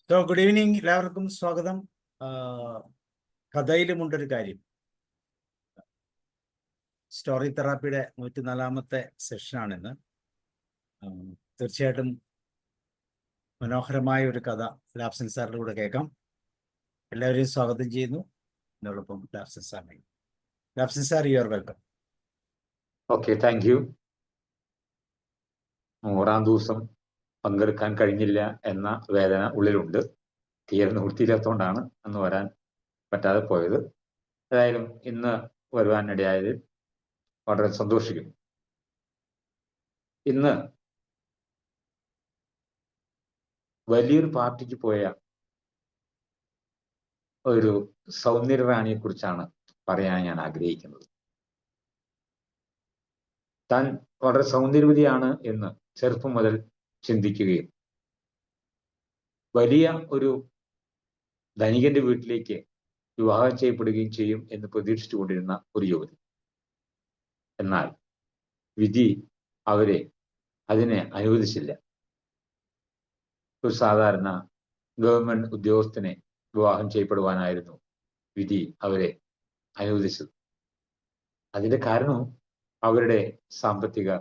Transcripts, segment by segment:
Good evening, എല്ലാവർക്കും സ്വാഗതം. കഥയിലുമുണ്ടൊരു കാര്യം. സ്റ്റോറി തെറാപ്പിയുടെ 104ാമത്തെ സെഷനാണിന്ന്. തീർച്ചയായിട്ടും മനോഹരമായ ഒരു കഥ ലാബ്സൻ സാറിൻ്റെ കൂടെ കേൾക്കാം. എല്ലാവരെയും സ്വാഗതം ചെയ്യുന്നു. എന്നോടൊപ്പം ലാബ്സൻ സാറിനെ. Labson sir, you are welcome. Okay, thank you. 100ാം ദിവസം പങ്കെടുക്കാൻ കഴിഞ്ഞില്ല എന്ന വേദന ഉള്ളിലുണ്ട്. തീരെ നിവൃത്തിയില്ലാത്തതുകൊണ്ടാണ് അന്ന് വരാൻ പറ്റാതെ പോയത്. ഏതായാലും ഇന്ന് വരുവാനിടയായതിൽ വളരെ സന്തോഷിക്കുന്നു. ഇന്ന് വലിയൊരു പാർട്ടിക്ക് പോയ ഒരു സൗന്ദര്യറാണിയെ കുറിച്ചാണ് പറയാൻ ഞാൻ ആഗ്രഹിക്കുന്നത്. താൻ വളരെ സൗന്ദര്യവതിയാണ് എന്ന് ചെറുപ്പം മുതൽ ചിന്തിക്കുകയും വലിയ ഒരു ധനികന്റെ വീട്ടിലേക്ക് വിവാഹം ചെയ്യപ്പെടുകയും ചെയ്യും എന്ന് പ്രതീക്ഷിച്ചുകൊണ്ടിരുന്ന ഒരു യുവതി. എന്നാൽ വിധി അവരെ അതിനെ അനുവദിച്ചില്ല. ഒരു സാധാരണ ഗവൺമെന്റ് ഉദ്യോഗസ്ഥനെ വിവാഹം ചെയ്യപ്പെടുവാനായിരുന്നു വിധി അവരെ അനുവദിച്ചത്. അതിന്റെ കാരണവും അവരുടെ സാമ്പത്തിക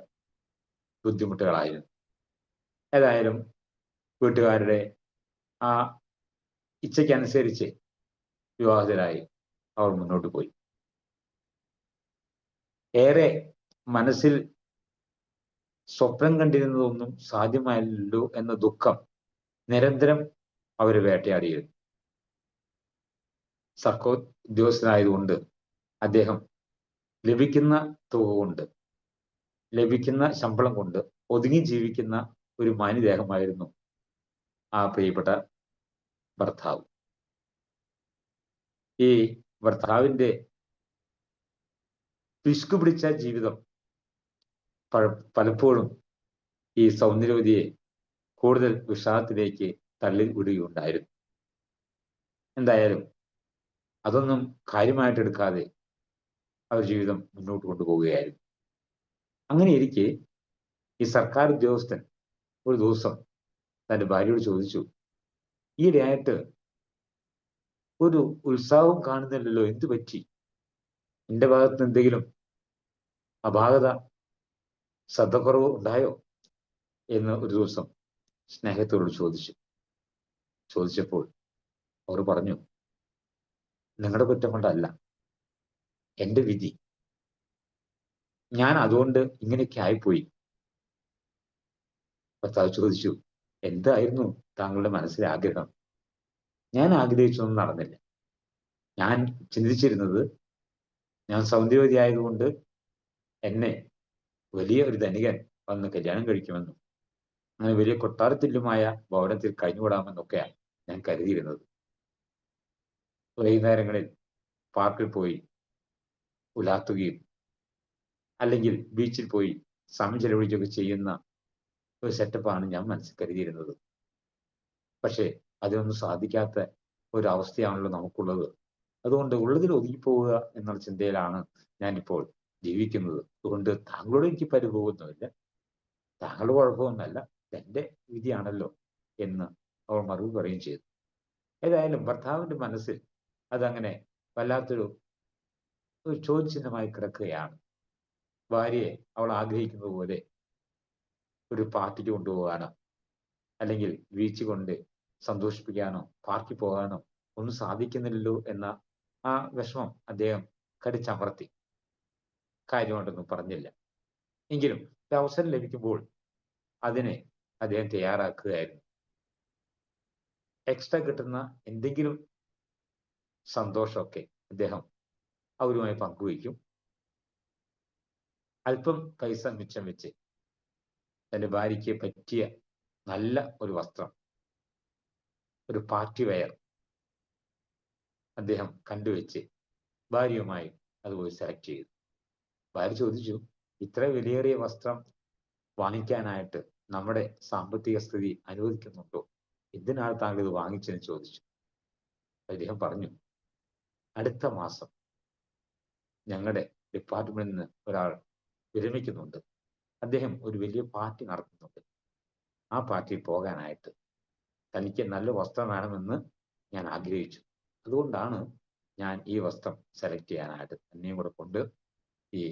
ബുദ്ധിമുട്ടുകളായിരുന്നു. ഏതായാലും വീട്ടുകാരുടെ ആ ഇച്ഛയ്ക്കനുസരിച്ച് വിവാഹിതരായി അവർ മുന്നോട്ട് പോയി. ഏറെ മനസ്സിൽ സ്വപ്നം കണ്ടിരുന്നതൊന്നും സാധ്യമായല്ലോ എന്ന ദുഃഖം നിരന്തരം അവരെ വേട്ടയാടിയിരുന്നു. സർക്കാർ ഉദ്യോഗസ്ഥനായതുകൊണ്ട് അദ്ദേഹം ലഭിക്കുന്ന തുക കൊണ്ട്, ലഭിക്കുന്ന ശമ്പളം കൊണ്ട് ഒതുങ്ങി ജീവിക്കുന്ന ഒരു മാന്യദേഹമായിരുന്നു ആ പ്രിയപ്പെട്ട ഭർത്താവ്. ഈ ഭർത്താവിന്റെ പിശുക്ക് പിടിച്ച ജീവിതം പലപ്പോഴും ഈ സൗന്ദര്യവതിയെ കൂടുതൽ വിഷാദത്തിലേക്ക് തള്ളി വിടുകയുണ്ടായിരുന്നു. എന്തായാലും അതൊന്നും കാര്യമായിട്ടെടുക്കാതെ അവർ ജീവിതം മുന്നോട്ട് കൊണ്ടുപോവുകയായിരുന്നു. അങ്ങനെ ഇരിക്കെ ഈ സർക്കാർ ഉദ്യോഗസ്ഥൻ ഒരു ദിവസം തന്റെ ഭാര്യയോട് ചോദിച്ചു, ഈയിടെയായിട്ട് ഒരു ഉത്സാഹവും കാണുന്നില്ലല്ലോ, എന്തു പറ്റി? എന്റെ ഭാഗത്ത് എന്തെങ്കിലും അപാകത, ശ്രദ്ധക്കുറവ് ഉണ്ടായോ എന്ന് ഒരു ദിവസം സ്നേഹത്തോട് ചോദിച്ചപ്പോൾ അവർ പറഞ്ഞു, നിങ്ങളുടെ കുറ്റം കൊണ്ടല്ല, എന്റെ വിധി. ഞാൻ അതുകൊണ്ട് ഇങ്ങനെയൊക്കെ ആയിപ്പോയി. ഭർത്താവ് ചോദിച്ചു, എന്തായിരുന്നു താങ്കളുടെ മനസ്സിലെ ആഗ്രഹം? ഞാൻ ആഗ്രഹിച്ചൊന്നും നടന്നില്ല. ഞാൻ ചിന്തിച്ചിരുന്നത്, ഞാൻ സൗന്ദര്യവതി ആയതുകൊണ്ട് എന്നെ വലിയ ഒരു ധനികൻ വന്ന് കല്യാണം കഴിക്കുമെന്നും അങ്ങനെ വലിയ കൊട്ടാരത്തുല്യമായ ഭവനത്തിൽ കഴിഞ്ഞുകൂടാമെന്നൊക്കെയാണ് ഞാൻ കരുതിയിരുന്നത്. വൈകുന്നേരങ്ങളിൽ പാർക്കിൽ പോയി ഉലാത്തുകയും അല്ലെങ്കിൽ ബീച്ചിൽ പോയി സമയം ചെലവഴിക്കുകയൊക്കെ ചെയ്യുന്ന ഒരു സെറ്റപ്പാണ് ഞാൻ മനസ്സിൽ കരുതിയിരുന്നത്. പക്ഷേ അതിനൊന്നും സാധിക്കാത്ത ഒരവസ്ഥയാണല്ലോ നമുക്കുള്ളത്. അതുകൊണ്ട് ഉള്ളതിൽ ഒതുങ്ങിപ്പോവുക എന്നുള്ള ചിന്തയിലാണ് ഞാനിപ്പോൾ ജീവിക്കുന്നത്. അതുകൊണ്ട് താങ്കളോട് എനിക്ക് പരിഭവമൊന്നുമില്ല, താങ്കളുടെ കുഴപ്പമൊന്നുമല്ല, എന്റെ വിധിയാണല്ലോ എന്ന് അവൾ മറുപടി പറയുകയും ചെയ്തു. ഏതായാലും ഭർത്താവിന്റെ മനസ്സിൽ അതങ്ങനെ വല്ലാത്തൊരു ചോദ്യചിഹ്നമായി കിടക്കുകയാണ്. ഭാര്യയെ അവൾ ആഗ്രഹിക്കുന്നത് പോലെ ഒരു പാർട്ടിക്ക് കൊണ്ടുപോകാനോ അല്ലെങ്കിൽ ബീച്ച് കൊണ്ട് സന്തോഷിപ്പിക്കാനോ പാർക്കിൽ പോകാനോ ഒന്നും സാധിക്കുന്നില്ലല്ലോ എന്ന ആ വിഷമം അദ്ദേഹം കടിച്ചമർത്തി. കാര്യമായിട്ടൊന്നും പറഞ്ഞില്ല. എങ്കിലും ഒരു അവസരം ലഭിക്കുമ്പോൾ അതിനെ അദ്ദേഹം തയ്യാറാക്കുകയായിരുന്നു. എക്സ്ട്രാ കിട്ടുന്ന എന്തെങ്കിലും സന്തോഷമൊക്കെ അദ്ദേഹം അവരുമായി പങ്കുവയ്ക്കും. അല്പം പൈസ മിച്ചം വെച്ച് തന്റെ ഭാര്യയ്ക്ക് പറ്റിയ നല്ല ഒരു വസ്ത്രം, ഒരു പാർട്ടി വെയർ അദ്ദേഹം കണ്ടുവെച്ച് ഭാര്യയുമായി അതുപോയി സെലക്ട് ചെയ്തു. ഭാര്യ ചോദിച്ചു, ഇത്ര വിലയേറിയ വസ്ത്രം വാങ്ങിക്കാനായിട്ട് നമ്മുടെ സാമ്പത്തിക സ്ഥിതി അനുവദിക്കുന്നുണ്ടോ? എന്തിനാണ് താങ്കൾ ഇത് വാങ്ങിച്ചെന്ന് ചോദിച്ചു. അദ്ദേഹം പറഞ്ഞു, അടുത്ത മാസം ഞങ്ങളുടെ ഡിപ്പാർട്ട്മെന്റിൽ നിന്ന് ഒരാൾ വിരമിക്കുന്നുണ്ട്. അദ്ദേഹം ഒരു വലിയ പാർട്ടി നടത്തുന്നുണ്ട്. ആ പാർട്ടിയിൽ പോകാനായിട്ട് തനിക്ക് നല്ല വസ്ത്രം വേണമെന്ന് ഞാൻ ആഗ്രഹിച്ചു. അതുകൊണ്ടാണ് ഞാൻ ഈ വസ്ത്രം സെലക്ട് ചെയ്യാനായിട്ട് എന്നെയും കൂടെ കൊണ്ട് ഈ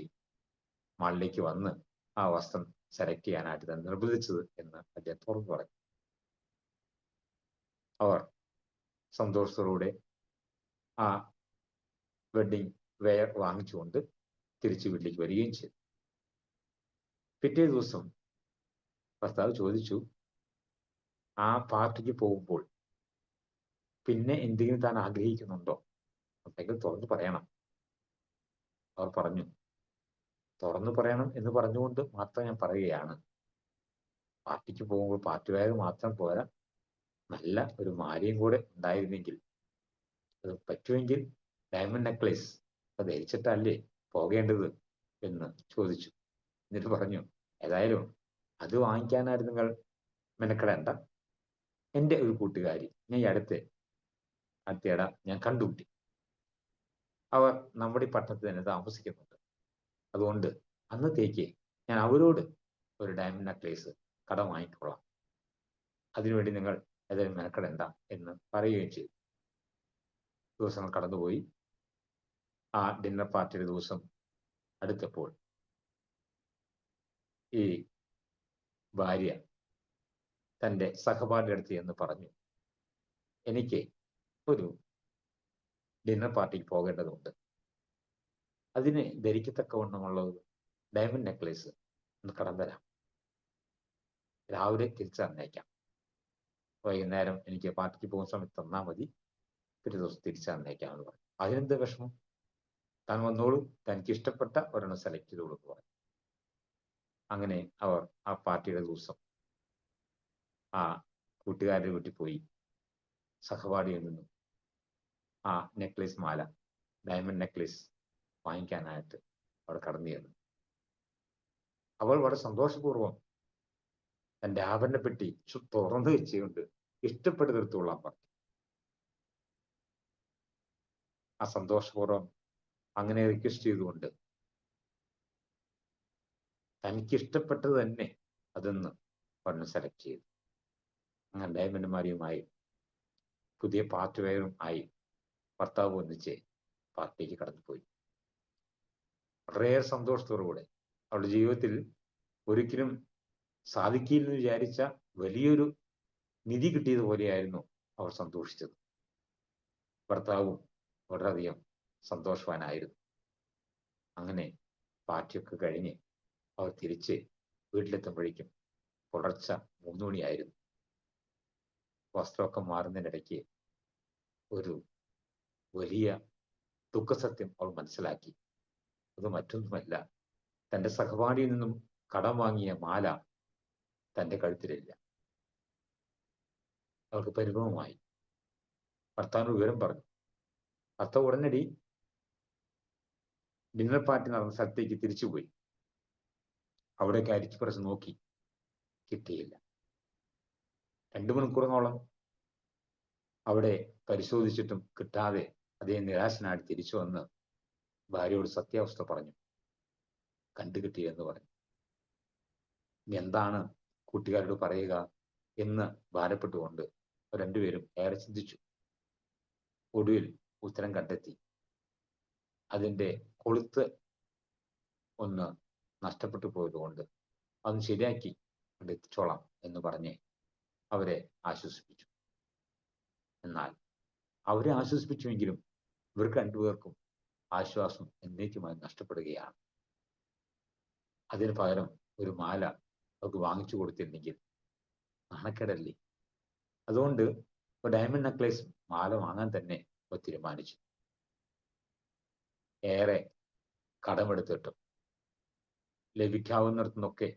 മാളിലേക്ക് വന്ന് ആ വസ്ത്രം സെലക്ട് ചെയ്യാനായിട്ട് തന്നെ നിർബന്ധിച്ചത് എന്ന് അദ്ദേഹം തുറന്നു പറഞ്ഞു. അവർ സന്തോഷത്തോടെ ആ വെഡ്ഡിങ് വെയർ വാങ്ങിച്ചുകൊണ്ട് തിരിച്ചു വീട്ടിലേക്ക് വരികയും ചെയ്തു. പിറ്റേ ദിവസം ഭർത്താവ് ചോദിച്ചു, ആ പാർട്ടിക്ക് പോകുമ്പോൾ പിന്നെ എന്തെങ്കിലും താൻ ആഗ്രഹിക്കുന്നുണ്ടോ, എന്തെങ്കിലും തുറന്നു പറയണം. അവർ പറഞ്ഞു, തുറന്നു പറയണം എന്ന് പറഞ്ഞുകൊണ്ട് മാത്രം ഞാൻ പറയുകയാണ്, പാർട്ടിക്ക് പോകുമ്പോൾ പാർട്ടി വെയർ മാത്രം പോരാ, നല്ല ഒരു മാലയും കൂടെ ഉണ്ടായിരുന്നെങ്കിൽ, അത് പറ്റുമെങ്കിൽ ഡയമണ്ട് നെക്ലേസ് അത് ധരിച്ചിട്ടല്ലേ പോകേണ്ടത് എന്ന് ചോദിച്ചു. എന്നിട്ട് പറഞ്ഞു, ഏതായാലും അത് വാങ്ങിക്കാനായിട്ട് നിങ്ങൾ മെനക്കെടേണ്ട, എൻ്റെ ഒരു കൂട്ടുകാരി ഞാൻ ഈ അടുത്തിട ഞാൻ കണ്ടുമുട്ടി, അവർ നമ്മുടെ ഈ പട്ടണത്തിൽ തന്നെ താമസിക്കുന്നുണ്ട്. അതുകൊണ്ട് അന്നത്തേക്ക് ഞാൻ അവരോട് ഒരു ഡയമണ്ട് നെക്ലേസ് കടം വാങ്ങിക്കൊള്ളാം, അതിനുവേണ്ടി നിങ്ങൾ ഏതായാലും മെനക്കെടേണ്ട എന്ന് പറയുകയും ചെയ്തു. ദിവസങ്ങൾ കടന്നുപോയി. ആ ഡിന്നർ പാർട്ടിയുടെ ദിവസം അടുത്തപ്പോൾ ഈ ഭാര്യ തൻ്റെ സഹപാഠിയുടെ അടുത്ത് എന്ന് പറഞ്ഞു, എനിക്ക് ഒരു ഡിന്നർ പാർട്ടിക്ക് പോകേണ്ടതുണ്ട്, അതിന് ധരിക്കത്തക്കവണ്ണമുള്ള ഒരു ഡയമണ്ട് നെക്ലേസ് ഒന്ന് കടം തരാം, രാവിലെ തിരിച്ചു തന്നേക്കാം, വൈകുന്നേരം എനിക്ക് പാർട്ടിക്ക് പോകുന്ന സമയത്ത് തന്നാൽ മതി, പിറ്റേ ദിവസം തിരിച്ചു തന്നേക്കാം എന്ന് പറഞ്ഞു. അതിനെന്ത് വിഷമം, താൻ വന്നോളൂ, തനിക്ക് ഇഷ്ടപ്പെട്ട ഒരെണ്ണം സെലക്ട് ചെയ്തോളൂ എന്ന് പറഞ്ഞു. അങ്ങനെ അവർ ആ പാർട്ടിയുടെ ദിവസം ആ കൂട്ടുകാരുടെ വീട്ടിൽ പോയി സഹപാഠിയിൽ നിന്നും ആ നെക്ലേസ് മാല, ഡയമണ്ട് നെക്ലേസ് വാങ്ങിക്കാനായിട്ട് അവിടെ കടന്നു ചെന്നു. അവൾ വളരെ സന്തോഷപൂർവ്വം തൻ്റെ ആഭരണപ്പെട്ടി തുറന്നു വെച്ചുകൊണ്ട് ഇഷ്ടപ്പെട്ടെടുത്തോളാൻ പറഞ്ഞു. ആ സന്തോഷപൂർവ്വം അങ്ങനെ റിക്വസ്റ്റ് ചെയ്തുകൊണ്ട് തനിക്ക് ഇഷ്ടപ്പെട്ടത് തന്നെ അതെന്ന് പറഞ്ഞ് സെലക്ട് ചെയ്തു. അങ്ങനെ ഡയമണ്ട് മാലയുമായി പുതിയ പാർട്ടി വെയറും ആയി ഭർത്താവ് ഒന്നിച്ച് പാർട്ടിക്ക് കടന്നുപോയി. വളരെയേറെ സന്തോഷത്തോടുകൂടെ അവളുടെ ജീവിതത്തിൽ ഒരിക്കലും സാധിക്കില്ലെന്ന് വിചാരിച്ച വലിയൊരു നിധി കിട്ടിയതുപോലെയായിരുന്നു അവർ സന്തോഷിച്ചത്. ഭർത്താവും വളരെയധികം സന്തോഷവാനായിരുന്നു. അങ്ങനെ പാർട്ടിയൊക്കെ കഴിഞ്ഞ് അവർ തിരിച്ച് വീട്ടിലെത്തുമ്പോഴേക്കും പുലർച്ച 3 മണിയായിരുന്നു. വസ്ത്രമൊക്കെ മാറുന്നതിനിടയ്ക്ക് ഒരു വലിയ ദുഃഖസത്യം അവൾ മനസ്സിലാക്കി. അത് മറ്റൊന്നുമല്ല, തൻ്റെ സഹപാഠിയിൽ നിന്നും കടം വാങ്ങിയ മാല തൻ്റെ കഴുത്തിലില്ല. അവൾക്ക് പരിഭവമായി. ഭർത്താവിന് വിവരം പറഞ്ഞു. ഭർത്താവ് ഉടനടി ഡിന്നർ പാർട്ടി നടന്ന സ്ഥലത്തേക്ക് തിരിച്ചുപോയി. അവിടേക്ക് അരിച്ചു പറിച്ച് നോക്കി, കിട്ടിയില്ല. 2 മണിക്കൂറിനോളം അവിടെ പരിശോധിച്ചിട്ടും കിട്ടാതെ അദ്ദേഹം നിരാശനായിട്ട് തിരിച്ചു വന്ന് ഭാര്യയോട് സത്യാവസ്ഥ പറഞ്ഞു. കണ്ടുകിട്ടിയെന്ന് പറഞ്ഞു. ഇനി എന്താണ് കൂട്ടുകാരോട് പറയുക എന്ന് ഭാരപ്പെട്ടുകൊണ്ട് രണ്ടുപേരും ഏറെ ചിന്തിച്ചു. ഒടുവിൽ ഉത്തരം കണ്ടെത്തി. അതിൻ്റെ കൊളുത്ത് ഒന്ന് നഷ്ടപ്പെട്ടു പോയതുകൊണ്ട് അതൊന്ന് ശരിയാക്കി എത്തിച്ചോളാം എന്ന് പറഞ്ഞ് അവരെ ആശ്വസിപ്പിച്ചു. എന്നാൽ അവരെ ആശ്വസിപ്പിച്ചുവെങ്കിലും ഇവർക്ക് രണ്ടുപേർക്കും ആശ്വാസം എന്നേക്കുമായി നഷ്ടപ്പെടുകയാണ്. അതിന് പകരം ഒരു മാല അവർക്ക് വാങ്ങിച്ചു കൊടുത്തിരുന്നെങ്കിൽ നാണക്കേടല്ലേ. അതുകൊണ്ട് ഒരു ഡയമണ്ട് നെക്ലേസ് മാല വാങ്ങാൻ തന്നെ അവർ തീരുമാനിച്ചു. ഏറെ കടമെടുത്തിട്ടും ലഭിക്കാവുന്നിടത്തുനിന്നൊക്കെ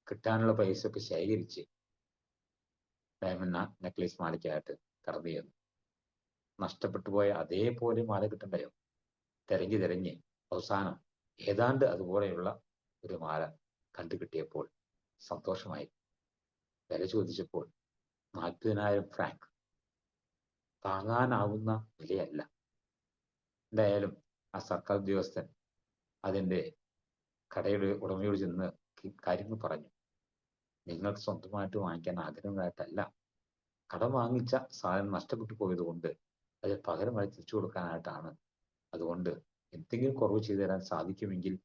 കിട്ടാനുള്ള പൈസയൊക്കെ ശേഖരിച്ച് ഡയമണ്ട് നെക്ലേസ് മാലയ്ക്കായിട്ട് കടന്നു ചെന്നു. നഷ്ടപ്പെട്ടു പോയ അതേപോലെ മാല കിട്ടണ്ടയോ? തിരഞ്ഞ് അവസാനം ഏതാണ്ട് അതുപോലെയുള്ള ഒരു മാല കണ്ടു കിട്ടിയപ്പോൾ സന്തോഷമായി. വില ചോദിച്ചപ്പോൾ 40,000 ഫ്രാങ്ക്. താങ്ങാനാവുന്ന വിലയല്ല. എന്തായാലും ആ സർക്കാർ ഉദ്യോഗസ്ഥൻ അതിൻ്റെ കടയുടെ ഉടമയോട് ചെന്ന് കാര്യങ്ങൾ പറഞ്ഞു. നിങ്ങൾക്ക് സ്വന്തമായിട്ട് വാങ്ങിക്കാൻ ആഗ്രഹമായിട്ടല്ല കടം വാങ്ങിച്ച സാധനം നഷ്ടപ്പെട്ടു പോയത് കൊണ്ട് അത് പകരമായി തിരിച്ചു കൊടുക്കാനായിട്ടാണ്. അതുകൊണ്ട് എന്തെങ്കിലും കുറവ് ചെയ്തു തരാൻ സാധിക്കുമെങ്കിൽ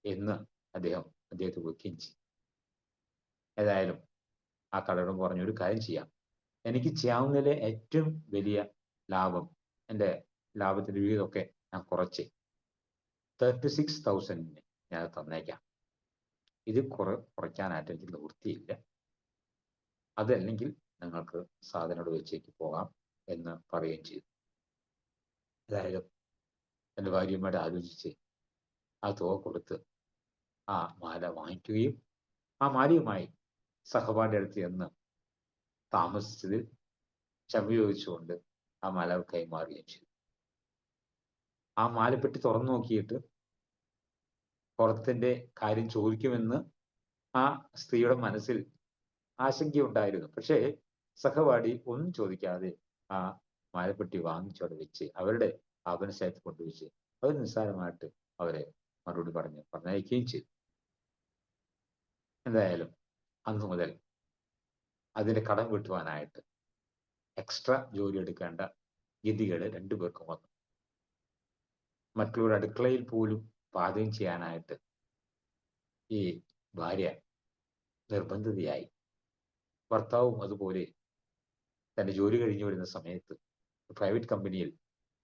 എന്ന് അദ്ദേഹത്തെ വിളിക്കുകയും ചെയ്തു. ഏതായാലും ആ കടയോടും പറഞ്ഞു, ഒരു കാര്യം ചെയ്യാം, എനിക്ക് ചെയ്യാവുന്നതിലെ ഏറ്റവും വലിയ ലാഭം, എൻ്റെ ലാഭത്തിന്റെ വിഹിതമൊക്കെ ഞാൻ കുറച്ച് 36,000 ഞാൻ തന്നേക്കാം. ഇത് കുറയ്ക്കാനായിട്ട് എനിക്ക് നിവൃത്തിയില്ല. അതല്ലെങ്കിൽ നിങ്ങൾക്ക് സാധനോട് വെച്ചേക്ക് പോകാം എന്ന് പറയുകയും ചെയ്തു. ഏതായാലും എൻ്റെ ഭാര്യയുമായിട്ട് ആലോചിച്ച് ആ തുക കൊടുത്ത് ആ മാല വാങ്ങിക്കുകയും ആ മാലയുമായി സഹപാഠി അടുത്ത് ചെന്ന് താമസിച്ചതിൽ ക്ഷമ ചോദിച്ചുകൊണ്ട് ആ മാല കൈമാറുകയും ചെയ്തു. ആ മാലപ്പെട്ടി തുറന്നു നോക്കിയിട്ട് പുറത്തിന്റെ കാര്യം ചോദിക്കുമെന്ന് ആ സ്ത്രീയുടെ മനസ്സിൽ ആശങ്കയുണ്ടായിരുന്നു. പക്ഷേ സഹപാഠി ഒന്നും ചോദിക്കാതെ ആ മാലപ്പെട്ടി വാങ്ങിച്ചവിടെ വെച്ച് അവരുടെ ആഭരണശാലത്തിൽ കൊണ്ടുവച്ച് അവർ നിസ്സാരമായിട്ട് അവരെ മറുപടി പറഞ്ഞയക്കുകയും ചെയ്തു. എന്തായാലും അന്നു മുതൽ അതിന്റെ കടം വീട്ടുവാനായിട്ട് എക്സ്ട്രാ ജോലി എടുക്കേണ്ട ഗതികേട് രണ്ടുപേർക്കും വന്നു. മറ്റുള്ളവരുടെ അടുക്കളയിൽ പോലും പാചകം ചെയ്യാനായിട്ട് ഈ ഭാര്യ നിർബന്ധിതയായി. ഭർത്താവും അതുപോലെ തന്റെ ജോലി കഴിഞ്ഞു വരുന്ന സമയത്ത് പ്രൈവറ്റ് കമ്പനിയിൽ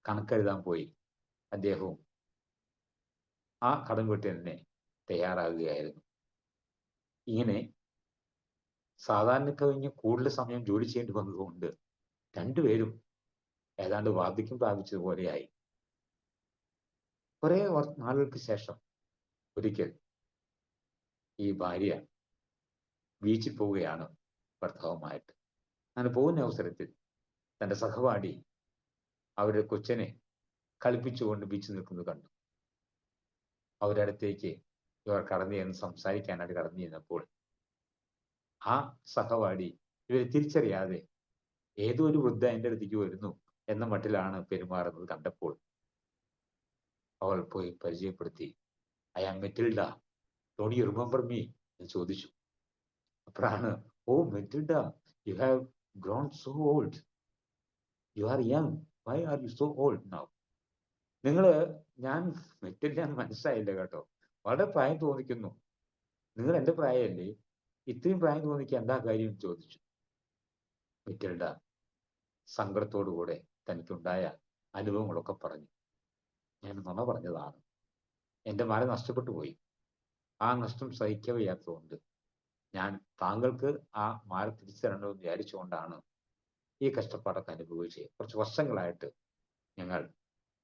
കണക്കെഴുതാൻ പോയി അദ്ദേഹവും ആ കടം വീട്ടി തന്നെ തയ്യാറാകുകയായിരുന്നു. ഇങ്ങനെ സാധാരണ കഴിഞ്ഞ് കൂടുതൽ സമയം ജോലി ചെയ്യേണ്ടി വന്നതുകൊണ്ട് രണ്ടുപേരും ഏതാണ്ട് വാർദ്ധക്യം പ്രാപിച്ചതുപോലെയായി. കുറെ നാളുകൾക്ക് ശേഷം ഒരിക്കൽ ഈ ഭാര്യ ബീച്ചിൽ പോവുകയാണ് ഭർത്താവുമായിട്ട്. അങ്ങനെ പോകുന്ന അവസരത്തിൽ തന്റെ സഹപാഠി അവരുടെ കൊച്ചനെ കളിപ്പിച്ചുകൊണ്ട് ബീച്ചിൽ നിൽക്കുന്നത് കണ്ടു. അവരുടെ അടുത്തേക്ക് ഇവർ കടന്നു ചെന്ന് സംസാരിക്കാനായിട്ട് കടന്നു ചെന്നപ്പോൾ ആ സഹപാഠി ഇവരെ തിരിച്ചറിയാതെ ഏതോ ഒരു വൃദ്ധ എൻ്റെ അടുത്തേക്ക് വരുന്നു എന്ന മട്ടിലാണ് പെരുമാറുന്നത് കണ്ടപ്പോൾ അവൾ പോയി പരിചയപ്പെടുത്തി, I am Matilda, don't you remember me എന്ന് ചോദിച്ചു. അപ്പോഴാണ്, oh Matilda, you have grown so old, you are young, why are you so old now? ഞാൻ മെറ്റിൽഡ മനസ്സിലായില്ല കേട്ടോ, വളരെ പ്രായം തോന്നിക്കുന്നു, നിങ്ങൾ എൻ്റെ പ്രായമല്ലേ, ഇത്രയും പ്രായം തോന്നിക്കുക എന്താ കാര്യം ചോദിച്ചു. മെറ്റിൽഡ സങ്കടത്തോടുകൂടെ തനിക്കുണ്ടായ അനുഭവങ്ങളൊക്കെ പറഞ്ഞു. ഞാൻ നുണ പറഞ്ഞതാണ്, എൻ്റെ മാല നഷ്ടപ്പെട്ടു പോയി, ആ നഷ്ടം സഹിക്കാൻ വയ്യാത്തതുകൊണ്ട് ഞാൻ താങ്കൾക്ക് ആ മാല തിരിച്ചു തരണമെന്ന് വിചാരിച്ചുകൊണ്ടാണ് ഈ കഷ്ടപ്പാടൊക്കെ അനുഭവിച്ച് കുറച്ച് വർഷങ്ങളായിട്ട് ഞങ്ങൾ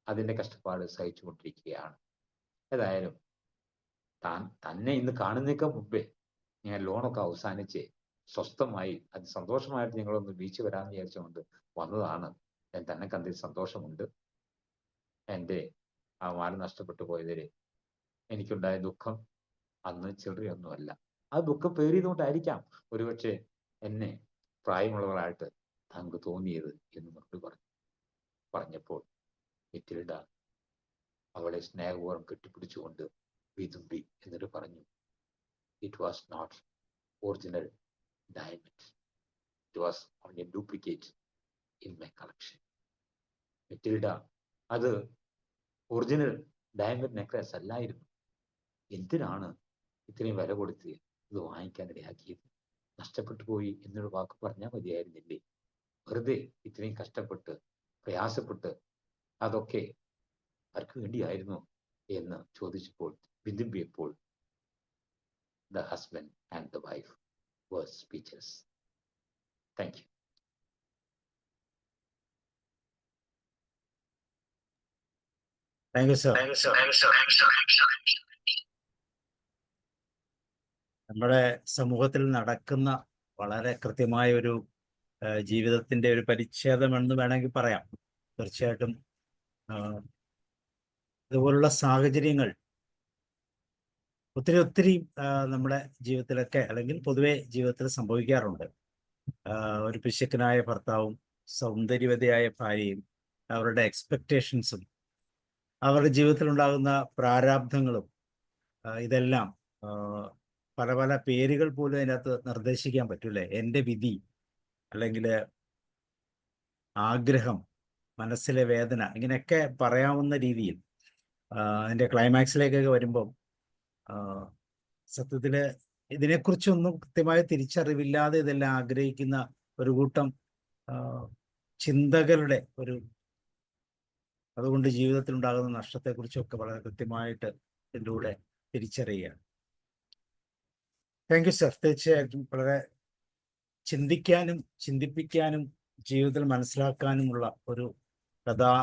അതിൻ്റെ കഷ്ടപ്പാട് സഹിച്ചുകൊണ്ടിരിക്കുകയാണ്. ഏതായാലും തന്നെ ഇന്ന് കാണുന്നേക്കാൾ മുമ്പേ ഞാൻ ലോണൊക്കെ അവസാനിച്ച് സ്വസ്ഥമായി സന്തോഷമായിട്ട് ഞങ്ങളൊന്ന് ബീച്ച് വരാമെന്ന് വിചാരിച്ചുകൊണ്ട് വന്നതാണ്. ഞാൻ തന്നെ കണ്ടതിൽ സന്തോഷമുണ്ട്. എൻ്റെ ആ മാല നഷ്ടപ്പെട്ടു പോയതിൽ എനിക്കുണ്ടായ ദുഃഖം അന്ന് ചില്ലറയൊന്നുമല്ല. ആ ദുഃഖം പേറിയതുകൊണ്ടായിരിക്കാം ഒരുപക്ഷെ എന്നെ പ്രായമുള്ളവരായിട്ട് താങ്കൾക്ക് തോന്നിയത് എന്ന് മറുപടി പറഞ്ഞപ്പോൾ മെറ്റിൽഡ അവളെ സ്നേഹപൂർവ്വം കെട്ടിപ്പിടിച്ചുകൊണ്ട് വിതുമ്പി എന്നിട്ട് പറഞ്ഞു, it was not original diamond, it was only a duplicate in my collection. Matilda, അത് ഒറിജിനൽ ഡയമണ്ട് നെക്ലസ് അല്ലായിരുന്നു. എന്തിനാണ് ഇത്രയും വില കൊടുത്ത് ഇത് വാങ്ങിക്കാൻ ഇടയാക്കിയത്? നഷ്ടപ്പെട്ടു പോയി എന്നൊരു വാക്ക് പറഞ്ഞാൽ മതിയായിരുന്നില്ലേ? വെറുതെ ഇത്രയും കഷ്ടപ്പെട്ട് പ്രയാസപ്പെട്ട് അതൊക്കെ ആർക്ക് വേണ്ടിയായിരുന്നു എന്ന് ചോദിച്ചപ്പോൾ, വിതുമ്പിയപ്പോൾ the husband and the wife were speechless. Thank you. Thank you sir. നമ്മുടെ സമൂഹത്തിൽ നടക്കുന്ന വളരെ കൃത്യമായ ഒരു ജീവിതത്തിന്റെ ഒരു പരിച്ഛേദമെന്ന് വേണമെങ്കിൽ പറയാം. തീർച്ചയായിട്ടും ഇതുപോലുള്ള സാഹചര്യങ്ങൾ ഒത്തിരി നമ്മുടെ ജീവിതത്തിലൊക്കെ അല്ലെങ്കിൽ പൊതുവെ ജീവിതത്തിൽ സംഭവിക്കാറുണ്ട്. ഒരു പിശുക്കനായ ഭർത്താവും സൗന്ദര്യവതിയായ ഭാര്യയും അവരുടെ എക്സ്പെക്റ്റേഷൻസും അവരുടെ ജീവിതത്തിലുണ്ടാകുന്ന പ്രാരാബ്ധങ്ങളും ഇതെല്ലാം പല പേരുകൾ പോലും അതിനകത്ത് നിർദ്ദേശിക്കാൻ പറ്റൂലേ. എൻ്റെ വിധി, അല്ലെങ്കിൽ ആഗ്രഹം, മനസ്സിലെ വേദന, ഇങ്ങനെയൊക്കെ പറയാവുന്ന രീതിയിൽ അതിൻ്റെ ക്ലൈമാക്സിലേക്കൊക്കെ വരുമ്പം സത്യത്തിൽ ഇതിനെക്കുറിച്ചൊന്നും കൃത്യമായ തിരിച്ചറിവില്ലാതെ ഇതെല്ലാം ആഗ്രഹിക്കുന്ന ഒരു കൂട്ടം ചിന്തകളുടെ അതുകൊണ്ട് ജീവിതത്തിൽ ഉണ്ടാകുന്ന നഷ്ടത്തെക്കുറിച്ചൊക്കെ വളരെ കൃത്യമായിട്ട് ഇതിലൂടെ തിരിച്ചറിയുകയാണ്. Thank you sir. തീർച്ചയായിട്ടും വളരെ ചിന്തിക്കാനും ചിന്തിപ്പിക്കാനും ജീവിതത്തിൽ മനസ്സിലാക്കാനുമുള്ള ഒരു കഥാ